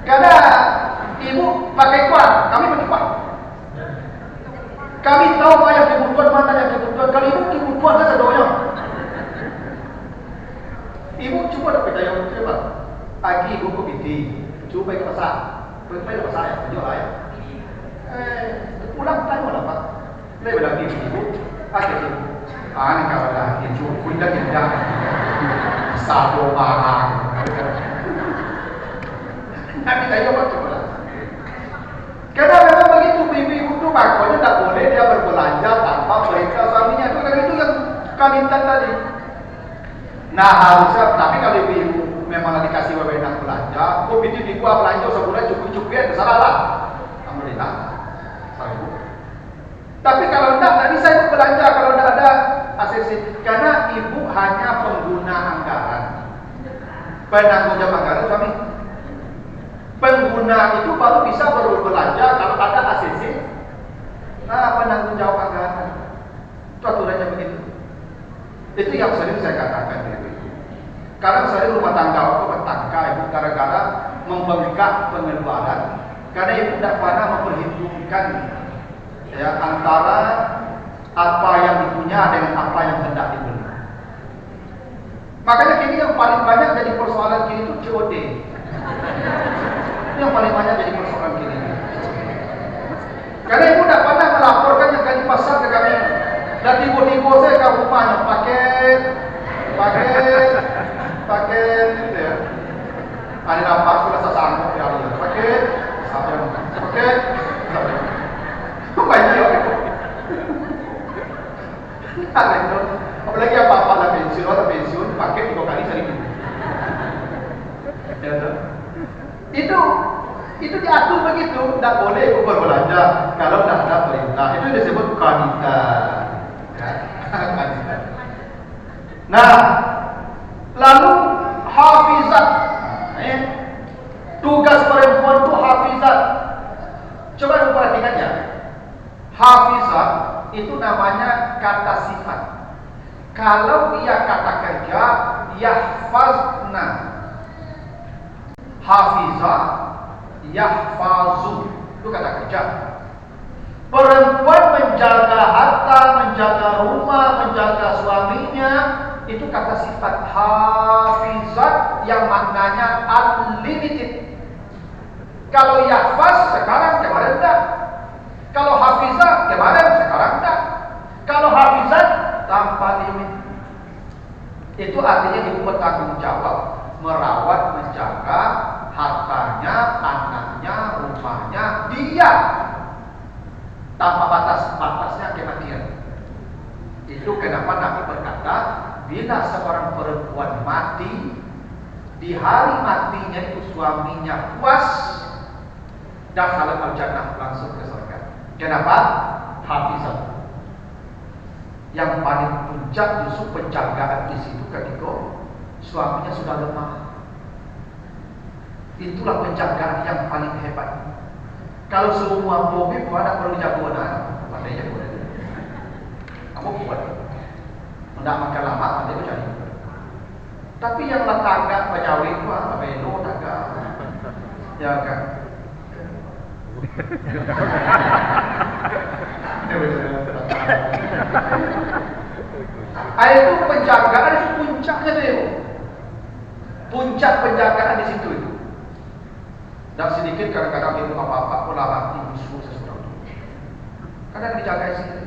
Karena ibu pakai kuat, kami pakai kuat. Kami tahu mana yang kebutuhan, mana yang kebutuhan. Kalau ibu kebutuhan saja doanya. Ibu cuba tak percaya coba. Pagi ibu ke BT, cuba ke pasar. Pergi ke pasar ya, jual ayam. Pulang tanya lah Pak. Lebih lagi ibu, ada ibu. Ini kalau lagi cuba kuda tidak satu barang. Nanti tanya Pak coba. Karena memang begitu ibu itu makanya tak boleh dia berbelanja tanpa perintah suaminya. Itu kan itu yang kalian tadi. Nah harusnya, tapi kalau ibu memang dikasih wewenang belanja, itu dibuat belanja sebulan cukup ya, salah lah. Alhamdulillah, salah ibu. Tapi kalau tidak bisa ibu belanja kalau tidak ada ACC, karena ibu hanya pengguna anggaran, penanggung jawab anggaran suami. Pengguna itu baru bisa berbelanja kalau ada ACC. Penanggung jawab anggaran. Itu aturannya begitu. Itu yang sering saya katakan itu. Karena sering rumah tangga itu bertangka ibu gara-gara membengkak pengeluaran. Karena ibu tidak pernah memperhitungkan ya, antara apa yang dipunya dengan apa yang hendak dibeli. Makanya kini yang paling banyak jadi persoalan kini itu COD. Yang paling banyak jadi persoalan kini. Karena ibu tidak pernah melaporkan yang kali pasar ke kami. Dan tiba-tiba saya ke rumahnya paket gitu ya. Ada nampak sudah saya sanggup ya Allah. Paket. Itu banyak ya. Apalagi apa-apa lah pensiun, paket 2 kali sehari. Ya, itu diatur begitu, tidak boleh ibu berbelanja kalau tidak ada perintah. Itu disebut kanita. Ya, kanita. Nah, lalu hafizat. Tugas perempuan itu hafizat. Coba perhatikan ya. Hafizat itu namanya kata sifat. Kalau dia kata kerja, yahfazna. Hafizah yahfazu, itu kata kerja. Perempuan menjaga harta, menjaga rumah, menjaga suaminya, itu kata sifat. Hafizat yang maknanya unlimited. Kalau yahfaz sekarang, kemarin enggak. Kalau hafizah kemarin, sekarang enggak. Kalau hafizat tanpa limit. Itu artinya ibu bertanggung jawab merawat, menjaga hartanya, anaknya, rumahnya, dia tanpa batasnya kematian. Itu kenapa Nabi berkata, bila seorang perempuan mati, di hari matinya itu suaminya puas, dakhala al-jannah, langsung ke surga. Kenapa? Hafizat. Yang paling puncak justru penjagaan di situ ketika suaminya sudah lemah. Itulah penjagaan yang paling hebat. Kalau semua mobil ada perlu jagoan, pandainya boleh. Kamu buat. Tidak makan lama, pandai berjaya. Tapi yang letangga pejawi itu apa belo tangga, ya kan? Itu penjagaan itu puncaknya tuh. Puncak penjagaan di situ itu. Dan sedikit kadang-kadang itu apa-apa pun mati musuh sesuatu. Kadang dijaga sendiri.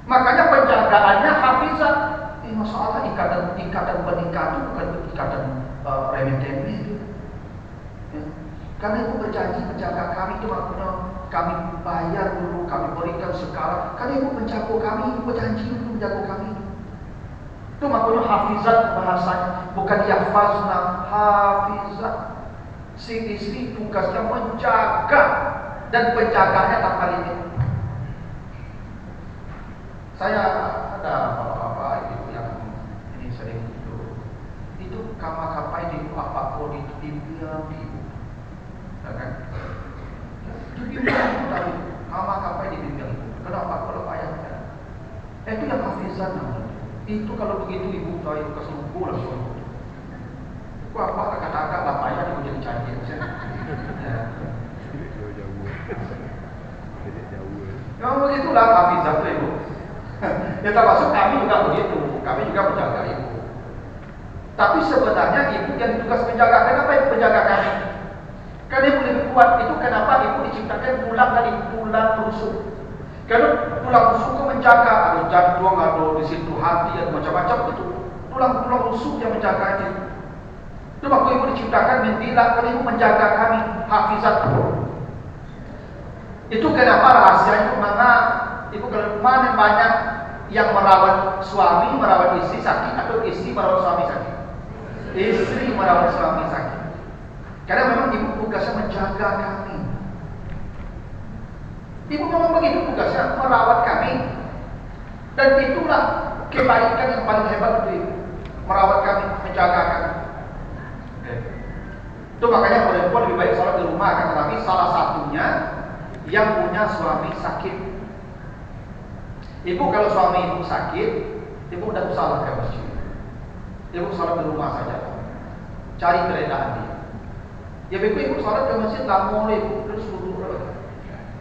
Makanya penjagaannya hafizat. Masalah ikatan pernikahan itu bukan ikatan remeh-temeh itu. Ya. Karena ibu berjanji menjaga kami itu maknanya kami bayar dulu, kami berikan sekarang. Karena ibu menjaga kami, ibu berjanji dulu menjaga kami. Itu maknanya hafizat bahasanya, bukan yahfazna, hafizat. Si istri tugasnya menjaga dan penjaganya tanpa limit. Saya ada bapak-bapak ibu yang ini sering itu kapal-kapal itu apa kok dibilang ibu, ya kan? Dibilang itu tadi kapal-kapal dibilang ibu. Kenapa kalau ayahnya? Itu yang hafizan namanya. Itu kalau begitu ibu tahu kesubuh langsung. Apa kata-kata bapaknya dia jadi canggih. Ya begitulah hafizat itu ibu. Ya termasuk kami juga begitu. Kami juga menjaga ibu. Tapi sebenarnya ibu yang tugas menjaga. Kenapa ibu menjaga kami? Karena ibu lebih kuat. Itu kenapa ibu diciptakan tulang dari tulang rusuk. Karena tulang rusuk itu menjaga. Ada jantung, ada di situ hati, ada macam-macam. Itu tulang-tulang rusuk yang menjaga itu. Itu waktu ibu diciptakan mentilah. Kalau ibu menjaga kami hafizat. Itu kenapa rahasianya mana ibu kalau mana banyak yang merawat suami, merawat istri sakit atau istri merawat suami sakit? Istri merawat suami sakit. Karena memang ibu tugasnya menjaga kami. Ibu memang begitu tugasnya merawat kami. Dan itulah kebaikan yang paling hebat itu ibu. Merawat kami, menjaga kami. Itu makanya perempuan lebih baik sholat di rumah, kata Nabi. Salah satunya yang punya suami sakit. Ibu kalau suami ibu sakit, ibu tidak usah ke masjid. Ibu sholat di rumah saja. Cari keredaan dia. Ya ibu sholat ke masjid tak boleh ibu terus duduk.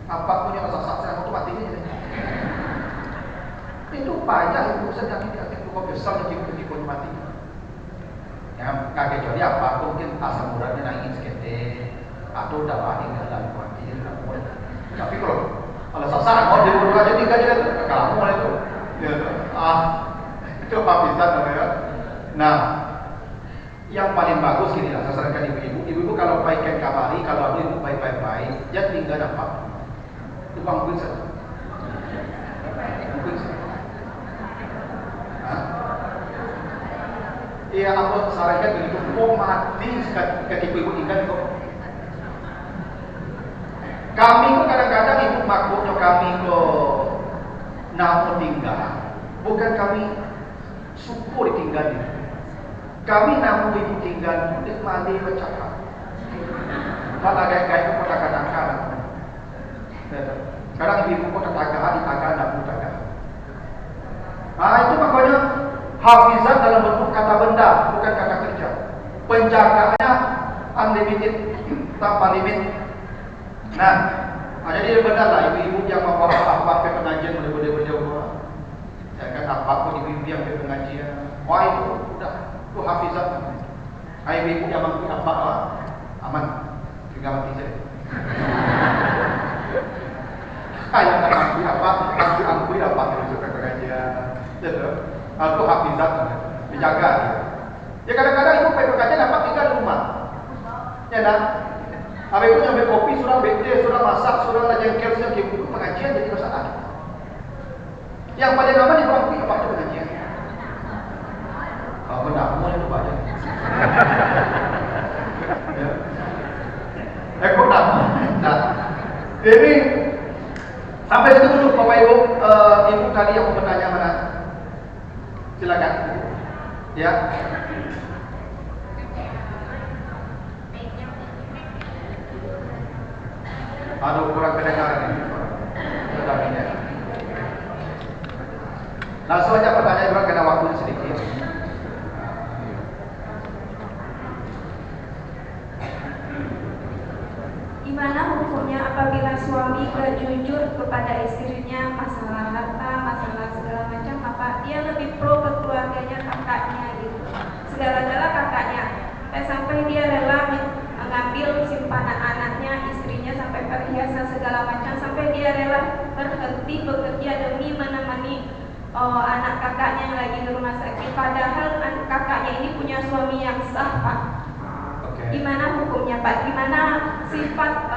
Apa punya rasa sakit otomatis ini. Itu payah ibu sedang di atas kok besar di pun mati. Ya kakek kecuali apa mungkin asam uratnya naik sekete atau darah tinggal dalam mati tidak boleh. Tapi kalau sasaran mau dibunuh aja tinggal dia itu kamu itu. Ya, itu hafizat namanya. Nah, yang paling bagus gini lah, sasarankan ibu-ibu. Ibu-ibu kalau baikkan kabari, kalau ibu baik-baik, ya tinggal dapat. Itu bangun saja. Bangun saja. Iya, aku sarankan begitu. Mau mati ketika ibu tinggal kok. Kami itu kadang-kadang ibu makmurnya kami kok namun tinggal. Bukan kami syukur tinggal itu. Kami namun ibu tinggal itu mandi bercakap. Kalau gaya-gaya itu kadang-kadang. Kadang ibu kok tetangga, di tangga, tidak pun tangga. Nah itu makanya hafizat dalam bentuk kata benda, bukan kata kerja. Penjagaannya unlimited, tanpa limit. Nah, jadi benar lah ibu-ibu yang membawa apa ke pengajian boleh jauh. Ya kan apapun ibu-ibu yang ke pengajian. Wah itu udah itu hafizat. Ibu-ibu yang mampu apa aman. Tinggal mati saja. Kayak angkui apa? Angkui apa? Masuk ke pengajian. Gitu. Atau hafizat dijaga. Gitu. Ya kadang-kadang ibu pergi pengajian dapat tinggal di rumah. Ya nak. Habis itu nyampe kopi, sudah bete, sudah masak, sudah jengkel, sudah kipu, pengajian jadi masalah. Yang paling aman di bangku apa itu pengajian? Kalau mendamu itu banyak. Ya. Kok nama? Nah, ini sampai situ dulu, Bapak Ibu. Ibu tadi yang mau bertanya mana? Silakan. Ya. Aduh, kurang kedengaran ini. Sudah ini. Langsung aja pertanyaan Ibu karena waktunya sedikit. Gimana hukumnya apabila suami gak jujur kepada istrinya masalah harta, masalah segala macam, apa dia lebih pro ke keluarganya, kakaknya gitu, segala-gala kakaknya, sampai dia rela mengambil simpanan anaknya, istrinya, sampai perhiasan segala macam, sampai dia rela berhenti bekerja demi menemani anak kakaknya yang lagi di rumah sakit, padahal kakaknya ini punya suami yang sah, Pak. Gimana hukumnya, Pak? Gimana sifat,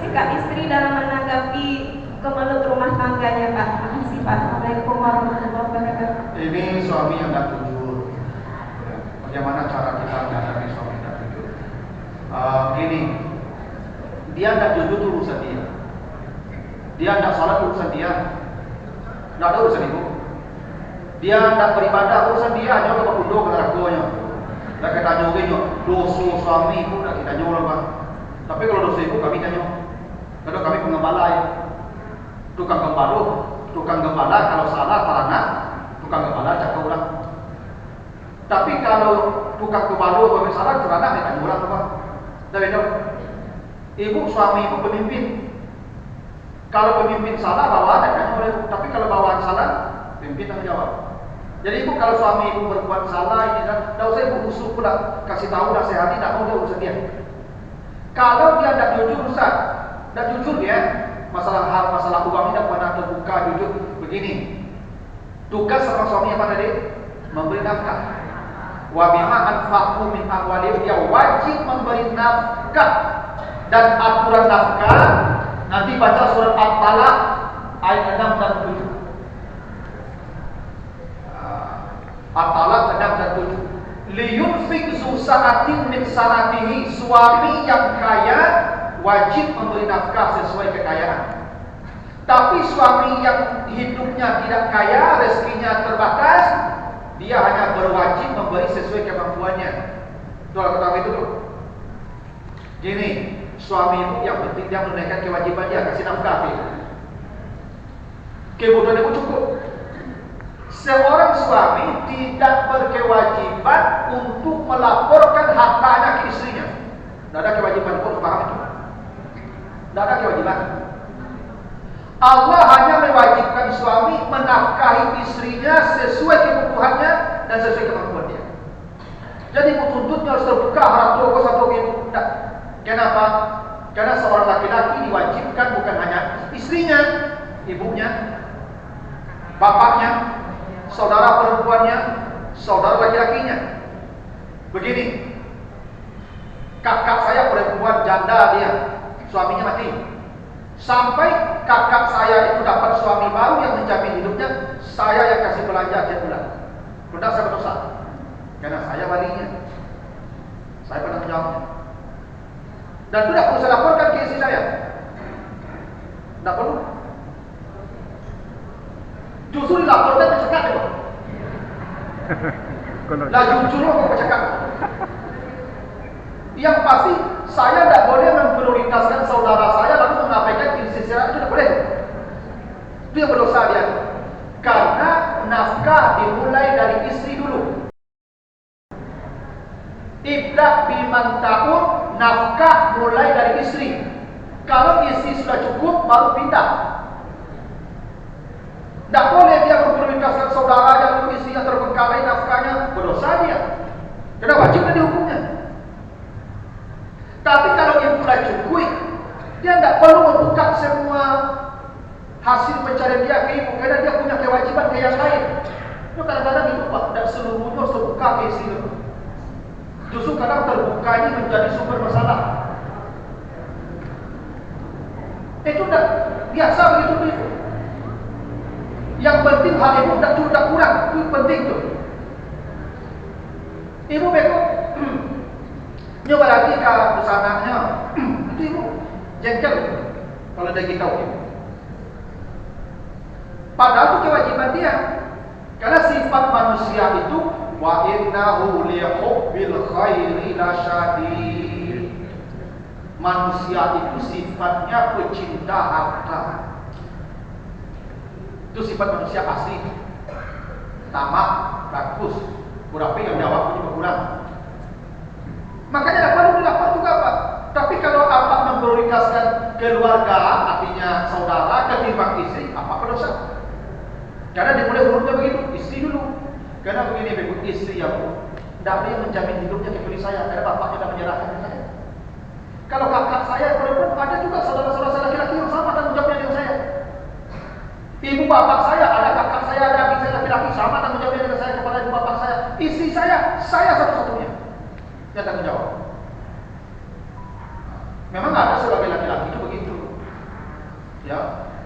sikap istri dalam menanggapi kemelut rumah tangganya, Pak? Makasih, Pak. Assalamualaikum warahmatullahi wabarakatuh. Ini suami yang tidak jujur. Bagaimana cara kita menghadapi suami yang tidak jujur? Gini, dia tidak jujur itu urusan dia. Dia tidak salat urusan dia. Tidak ada urusan ibu. Dia tidak beribadah urusan dia, hanya untuk berunduk ke nerakonya. Dan kita tanya dosa suami ibu tidak kita tanya lah. Tapi kalau dosa ibu kami tanya. Kalau kami pengembala ya. Tukang gembala kalau salah karena tukang gembala cakap orang. Tapi kalau tukang gembala kalau salah karena kita tanya orang apa? Dah benar. Ibu suami ibu pemimpin. Kalau pemimpin salah bawaan tanya oleh. Tapi kalau bawaan salah pemimpin tanggung jawab. Jadi ibu kalau suami ibu berbuat salah ini kan, tidak usah ibu usul pula, kasih tahu nasihati, tidak mau dia urusan dia. Kalau dia tidak jujur Ustaz, tidak jujur dia, masalah uang ini tidak pernah terbuka jujur. Begini, tugas seorang suami apa tadi? Memberi nafkah. Wa bima anfaqu min amwalihim, dia wajib memberi nafkah. Dan aturan nafkah nanti baca surat At-Talaq ayat 6 dan 7. At-Talaq 6 dan 7. Liyunfik zu sa'atin min sa'atihi, suami yang kaya wajib memberi nafkah sesuai kekayaan. Tapi suami yang hidupnya tidak kaya, rezekinya terbatas, dia hanya berwajib memberi sesuai kemampuannya. Tuh ketahui itu tuh. Gini, suami ibu yang penting dia menunaikan kewajiban dia, kasih nafkah dia. Kemudian ibu cukup. Seorang suami tidak berkewajiban untuk melaporkan hartanya ke istrinya. Tidak ada kewajiban, kau paham itu? Tidak ada kewajiban. Allah hanya mewajibkan suami menafkahi istrinya sesuai kebutuhannya dan sesuai kemampuannya. Jadi tuntutnya harus terbuka, harap tua satu ibu. Tidak. Kenapa? Karena seorang laki-laki diwajibkan bukan hanya istrinya, ibunya, bapaknya, saudara perempuannya, saudara laki-lakinya. Begini, kakak saya perempuan janda dia, suaminya mati. Sampai kakak saya itu dapat suami baru yang menjamin hidupnya, saya yang kasih belanja tiap bulan. Tidak saya berdosa, karena saya walinya, saya penanggung jawabnya. Dan tidak perlu saya laporkan ke istri saya. Tidak perlu. Justru dilaporkan bercakap ya. Lah jujur kok bercakap. Yang pasti saya tidak boleh memprioritaskan saudara saya lalu mengabaikan istri saya, itu tidak boleh. Itu yang berdosa dia. Karena nafkah dimulai dari istri dulu. Ibda biman ta'ud, nafkah mulai dari istri. Kalau istri sudah cukup baru pindah. Tidak boleh dia memprioritaskan saudara dan istrinya terbengkalai nafkahnya, berdosa dia. Karena wajib dihukumnya. Tapi kalau yang sudah cukup, dia tidak hasil pencarian dia ke ibu karena dia punya kewajiban ke yang lain. Itu kadang-kadang itu Pak, tidak seluruhnya harus terbuka ke istri. Justru kadang terbuka ini menjadi sumber masalah. Itu udah biasa begitu itu. Yang penting hal itu tidak kurang, itu penting tuh. Ibu beko nyoba lagi ke pesanannya, itu ibu jengkel kalau dia kita ibu. Padahal itu kewajiban dia. Karena sifat manusia itu wa innahu li hubbil khairi lasyadid. Manusia itu sifatnya pecinta harta. Itu sifat manusia asli. Tamak, rakus, berapa yang jawab punya kurang. Makanya dapat juga Pak. Tapi kalau apa memprioritaskan keluarga, artinya saudara ketimbang istri, apa dosa? Karena dimulai hurufnya begitu, istri dulu. Karena begini, ibu istri ya Bu, tidak ada yang menjamin hidupnya kecuali saya. Karena bapaknya sudah menyerahkan ke saya. Kalau kakak saya perempuan, ada juga saudara-saudara saya laki-laki yang sama tanggung jawabnya dengan saya. Ibu bapak saya, ada kakak saya, ada adik saya laki-laki sama tanggung jawabnya dengan saya kepada ibu bapak saya. Istri saya satu-satunya yang tanggung jawab. Memang ada sebagai laki-laki itu begitu. Ya,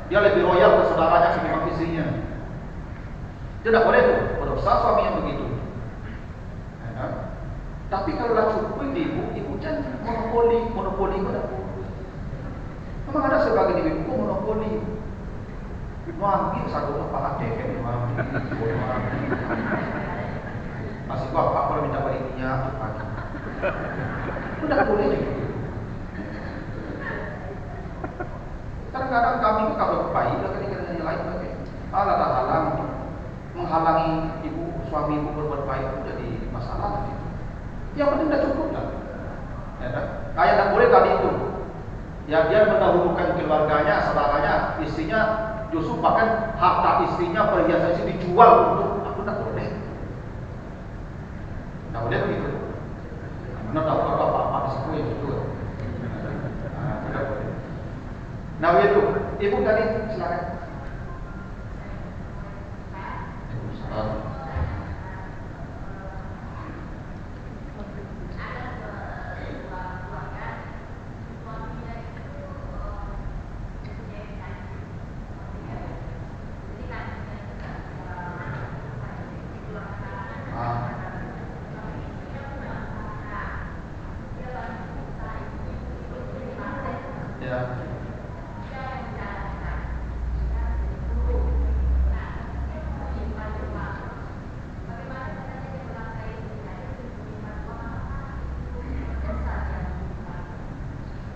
dia lebih royal ke saudaranya ketimbang istrinya. Tidak boleh tuh, berdosa suami yang begitu. Ya. Tapi kalau lah cukup ibu jangan monopoli pada aku. Memang ada sebagian ibu monopoli. Ambil satu kepala dekem masih bapak kalau minta baliknya udah boleh juga. Kadang-kadang kami itu kalau baik kadang-kadang yang lain pakai Allah tak halang menghalangi suami ibu berbuat baik itu jadi masalah gitu. Yang penting udah cukup lah. Ya, kayak tak boleh tadi itu. Ya dia mendahulukan keluarganya, saudaranya, istrinya, justru bahkan harta istrinya, perhiasan istri dijual untuk aku tak boleh. Tak boleh begitu. Mana tahu kalau apa-apa di situ yang itu. Tidak boleh. Nah begitu, ibu tadi silakan.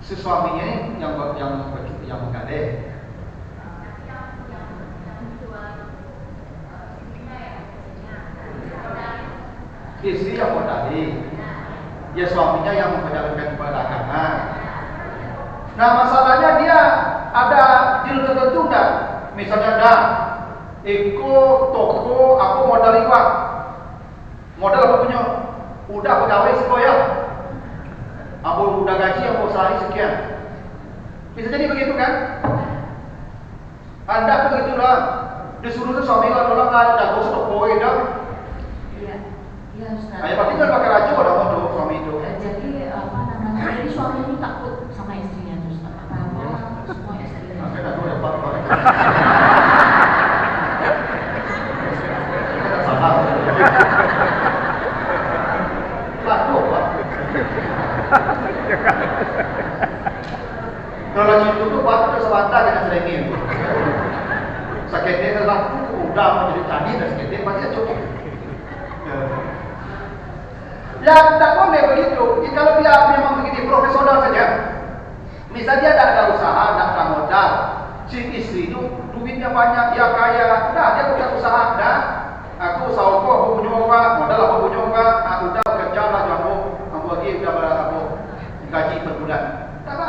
Si suaminya yang menggadai. Istri yang modali. Ya suaminya yang menjalankan perdagangan. Nah masalahnya dia ada deal tertentu enggak? Misalnya enggak ikut toko aku modal uang. Modal apa punya? Udah pegawai sekolah. Aku udah gaji, aku sehari sekian. Bisa jadi begitu kan? Anda begitulah. Disuruh tuh suami kalau orang ada jago toko itu. Iya, Ustaz. Kayak berarti kan pakai racun ada mau suami itu. Jadi apa namanya? Jadi suami ini takut sama istrinya terus apa semua istrinya. Oke, dah dulu ya Pak. Laku Pak. Kalau itu tuh Pak itu sebantah dengan sedengin. Sakitnya laku udah mau jadi tadi dan sakitnya pasti cukup. Ya tak boleh begitu. Kalau dia memang begini profesional saja. Misal dia ada usaha, ada modal. Si istri itu duitnya banyak, dia kaya. Dah dia punya usaha, dah. Aku usaha aku punya uang, modal aku punya uang. Aku udah kerja lah jamu, aku lagi udah berapa gaji per bulan. Tak apa.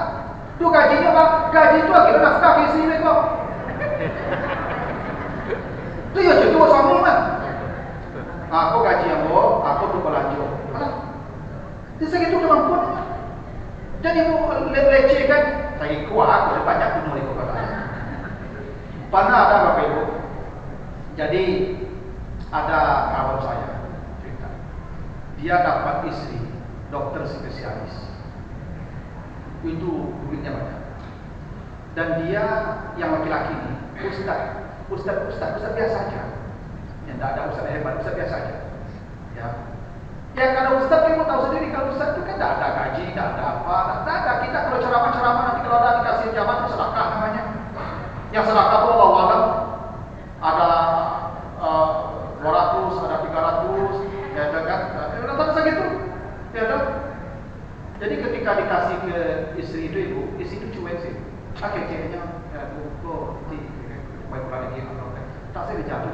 Tu gajinya Pak, gaji tu akhirnya nafkah istri mereka. Tu ya jadi suami mah. Aku gaji yang aku tu belanja. Di segitu kemampuan. Jadi mau leceh kan, saya kuat, aku banyak punya mereka katanya. Pernah ada Bapak Ibu. Jadi ada kawan saya cerita. Dia dapat istri dokter spesialis. Itu duitnya banyak. Dan dia yang laki-laki ini ustaz biasa aja. Ya, tidak ada ustaz hebat, ustaz biasa aja. Ya. Ya kalau ustaz kamu tahu sendiri, kalau ustaz itu kan tidak ada gaji, tidak ada apa, tidak ada. Kita kalau ceramah nanti kalau ada dikasih jaman itu sedekah namanya. Yang sedekah itu Allah alam ada 200, ada 300, ya kan? Rata-rata segitu, ya kan? Jadi ketika dikasih ke istri itu istri itu cuek sih. Kayaknya kok di baik lagi atau tak saya dijatuh.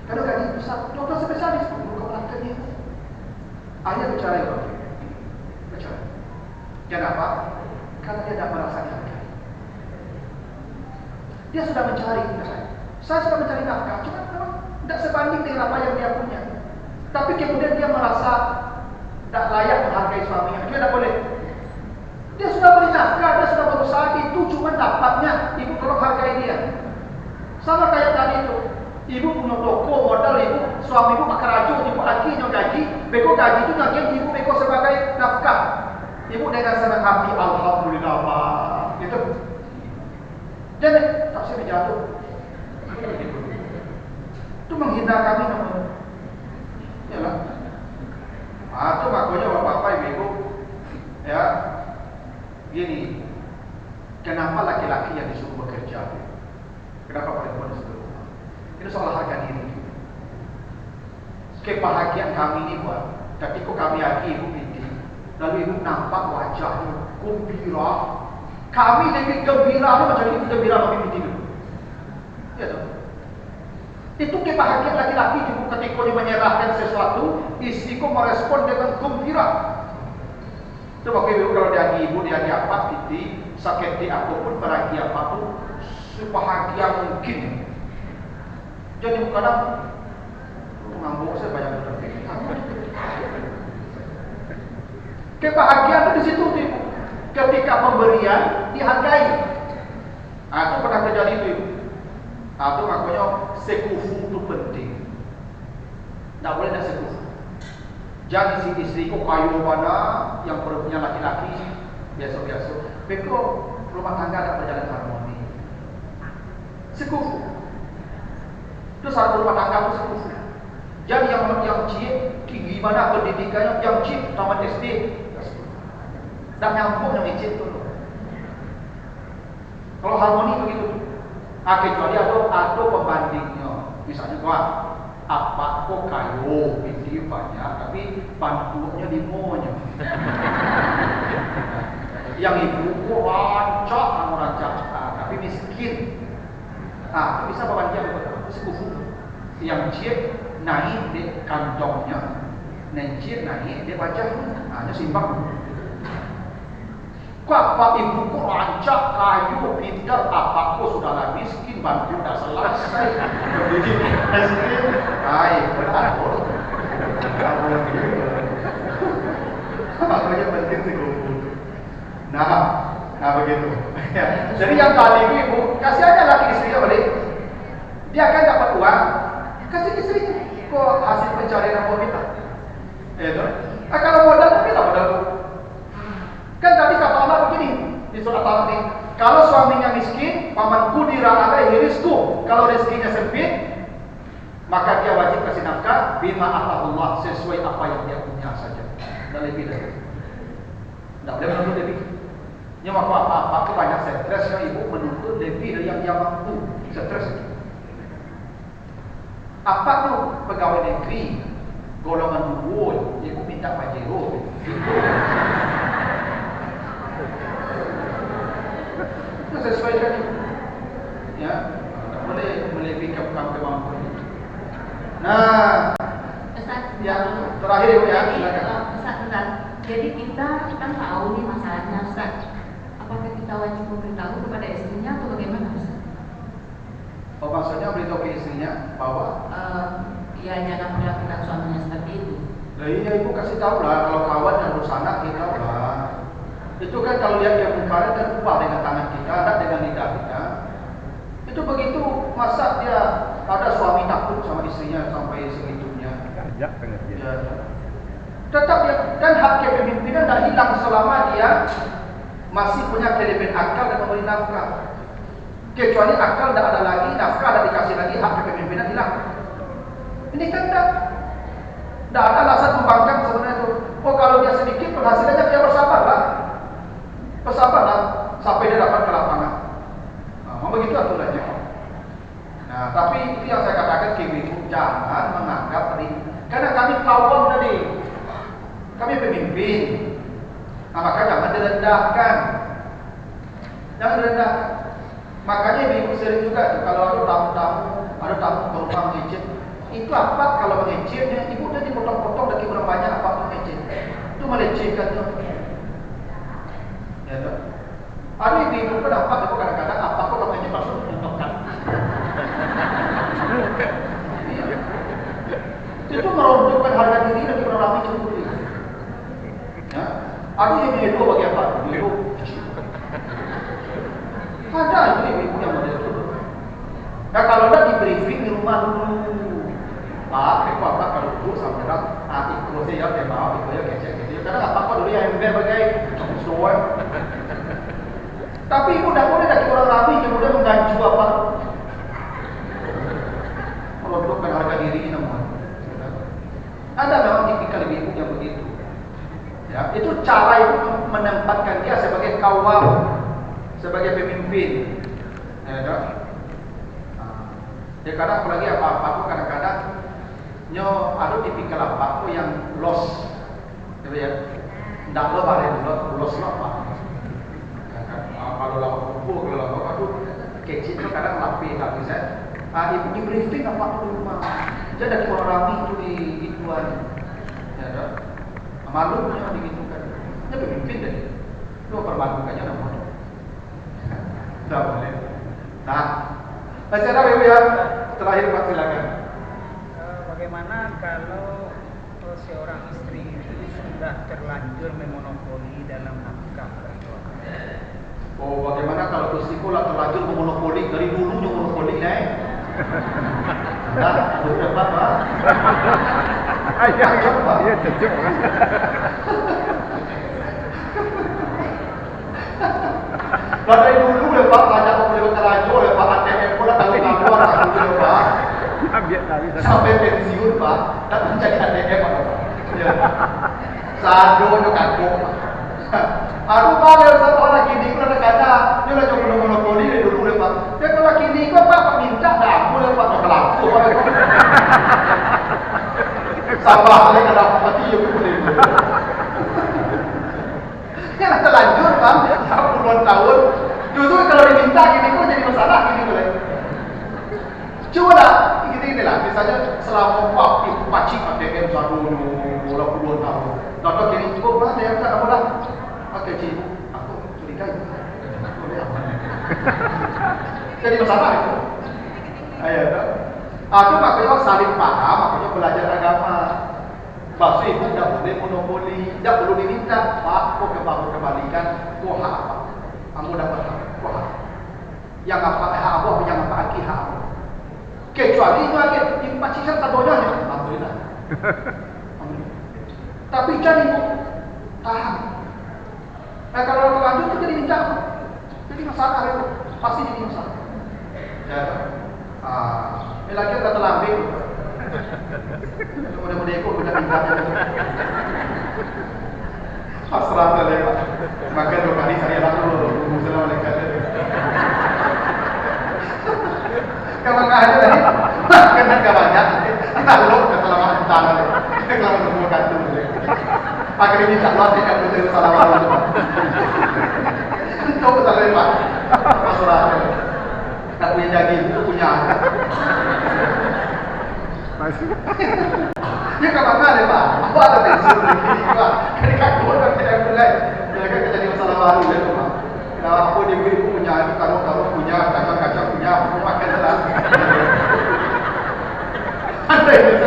Kalau gaji besar, dokter spesialis bukan pelatihannya. Ayah bicara ya, bicara. Kenapa? Karena dia tidak merasa dihargai. Dia sudah mencari, saya sudah mencari nafkah, cuma memang tidak sebanding dengan apa yang dia punya. Tapi kemudian dia merasa tidak layak menghargai suaminya. Dia tidak boleh. Dia sudah beri nafkah, dia sudah berusaha, itu cuma dapatnya. Ibu tolong hargai dia. Sama kayak tadi itu. Ibu punya toko, modal ibu, suami ibu pakai raju, ibu akhirnya gaji, beko gaji itu ngagian ibu beko sebagai nafkah. Ibu dengan senang hati, alhamdulillah Pak. Gitu. Jadi tak saya jatuh. Itu menghina kami namanya. Yalah. Itu makanya bapak-bapak ibu, ya. Gini, kenapa laki-laki yang disuruh bekerja? Kenapa perempuan disuruh? Itu soal harga diri. Kebahagiaan kami ini buat ketika kami lagi ibu binti, lalu ibu nampak wajahnya gembira. Kami lebih gembira macam ibu gembira kami binti dulu. Ya tak? Itu kebahagiaan laki-laki ibu ketika dia menyerahkan sesuatu, istriku merespon dengan gembira. Coba ibu kalau dia ibu dia apa binti sakit di ataupun bahagia apa tu sebahagia mungkin. Jadi kadang ngambuk saya banyak betul. Kebahagiaan itu di situ tuh. Ketika pemberian dihargai. Itu pernah terjadi itu. Itu makanya sekufu itu penting. Tidak boleh ada sekufu. Jangan si istriku kayu mana yang perempuan laki-laki biasa-biasa. Beko rumah tangga ada berjalan harmoni. Sekufu. Itu satu rumah tangga itu sekufu. Jadi yang cip tinggi mana pendidikannya, yang cip tamat SD dan nyambung yang cip itu. Kalau harmoni begitu. Kecuali ada pembandingnya. Misalnya apa kok kayu binti banyak tapi bantuannya di monya. Yang ibu kok rancak tapi miskin. Itu bisa pembanding sekufu. Yang cip naik di kantongnya, nencir naik di wajahnya, hanya simbang. Kok apa ibu kok rancak kayu pintar, apa kok sudahlah miskin bantu dah selesai. Miskin, benar boleh. Makanya penting sih kumpul. Nah begitu. Jadi yang tadi ibu kasih aja laki istrinya balik. Dia akan dapat uang, kasih istrinya. Kok hasil pencarian apa kita? Kalau modal tapi lah modal. Kan tadi kata Allah begini di surat Al-Fatihah ini, kalau suaminya miskin, paman kudira alaihi rizqu, kalau rezekinya sempit, maka dia wajib kasih nafkah bima atahullah, sesuai apa yang dia punya saja. Dan lebih dari itu. Tidak boleh menuntut lebih. Yang apa-apa banyak stresnya ibu menuntut lebih dari yang dia mampu. Stres itu. Apa tuh pegawai negeri golongan dua, ibu minta pajero. Itu sesuai dengan itu. Ya, tak boleh melebihkan kemampuan itu. Nah, Ustaz, yang terakhir ibu ya, silakan. Ustaz. Jadi kita kan tahu nih masalahnya, Ustaz. Apakah kita wajib memberitahu kepada istrinya atau bagaimana, Ustaz? Oh, maksudnya beritahu ke istrinya bahwa ya jangan melakukan suaminya seperti itu. iya ibu kasih tahu lah, kalau kawan yang urus anak kita lah. Itu kan kalau lihat dia mukanya terubah dengan tangan kita, tidak dengan lidah kita. Itu begitu, masa dia ada suami takut sama istrinya sampai segitunya. Ajak pengertian. Ya. Tetap dia, dan hak kepemimpinan tidak hilang selama dia masih punya elemen akal dan memberi nafkah. Kecuali akal tidak ada lagi, nafkah tidak dikasih lagi, hak kepemimpinan hilang. Ini kan tidak ada alasan membangkang sebenarnya itu. Oh kalau dia sedikit penghasilannya dia bersabarlah sampai dia dapat ke lapangan. Nah, begitu aturannya. Nah, tapi itu yang saya katakan ibu jangan menganggap karena kami kaum tadi, kami pemimpin. Nah, maka jangan direndahkan. Jangan direndahkan. Makanya ibu sering juga kalau ada tamu ke rumah mengecek. Itu apa kalau mengeceknya? Ibu udah dipotong-potong dari berapa banyak apa mengecek. Itu melecehkan tuh. Ya tuh. Ada ibu pun dapat itu kadang-kadang apa kok mengecek langsung dipotongkan. Iya. Itu meruntuhkan harga diri dan diperoleh cemburu. Ya. Ada yang itu bagi apa? Itu. Ada ibu yang model itu. Nah kalau ada di briefing di rumah dulu. Pak, itu apa kalau dulu sampai nanti kursi ya dia bawa itu ya kecek gitu. Karena apa kok dulu yang ember bagai semua. Tapi ibu tidak boleh dari orang rapi kemudian menggancu apa. Meruntuhkan harga diri namun. Ada memang tipikal ibu yang begitu. Ya, itu cara ibu menempatkan dia sebagai kawal, sebagai pemimpin. Ya, ya kadang apalagi apa-apa tuh kadang-kadang ada tipikal apa tuh yang loss, gitu ya. Ndak lo bare loss lo apa. Kalau lawan kumpul, kalau lawan aduh kecil itu kadang lapi tak bisa. Ibu di briefing apa tuh di rumah. Jadi dari orang rapi itu di gituan. Ya, malu punya digitukan. Dia pemimpin deh. Itu permalukannya namanya. Tidak boleh. Nah, secara ibu ya terakhir Pak silakan. Bagaimana kalau seorang istri itu sudah terlanjur memonopoli dalam nafkah? Oh, bagaimana kalau istriku terlanjur memonopoli dari dulunya monopoli Nah, udah Pak. Iya, cocok. Dari dulu ya Pak, banyak pembeli terlanjur ya Pak, ATM pula tahu-tahu orang dulu ya Pak. Sampai pensiun Pak, tak mencari ATM Pak. Sado itu kagum. Aku Pak, ada satu orang kini aku kata, dia lagi monopoli dari dulu ya Pak. Dia kalau kini kok Pak minta dah aku ya Pak, kelaku Pak. Sabar lagi ada mati ya boleh. Yang terlanjur Pak, 10 tahun. Justru kalau diminta gini kok jadi masalah gini boleh. Coba lah, gini lah. Misalnya selama waktu pacik ATM satu bola puluhan tahun. Lalu kini cukup mana yang tak apa lah. Oke cipu, aku curiga itu. Boleh apa? Jadi masalah itu. Ayo, aku makanya saling paham, makanya belajar agama. Bahasa ibu tidak boleh monopoli, tidak perlu diminta. Pak, kok kebalikan, kok hak apa? Kamu dapat hak, kok hak. Yang apa hak apa, yang apa lagi hak apa. Kecuali itu lagi, dipacikan kadonya ya, alhamdulillah. Tapi jangan ibu tahan. Nah kalau terlanjur itu jadi minta, jadi masalah itu, pasti jadi masalah. Ya, ini lagi udah terlambing. Mudah-mudahan ikut benar tinggalnya. Pasrah saja Pak. Maka 2 kali saya lalu muslim malaikat. Kalau nggak ada tadi, kena nggak banyak. Lalu kesalahan tangan, kalau ketemu kartu. Pakai minta luar tidak boleh kesalahan itu. Itu kesalahan Pak. Pasrah. Tak punya daging, itu punya. Ya kapan ada Pak? Apa ada pensiun begini Pak? Kan kakak kan tidak boleh. Jangan jadi masalah baru ya Pak. Kalau aku di ibu punya, kalau punya, kacang punya, aku makan salah. Ada yang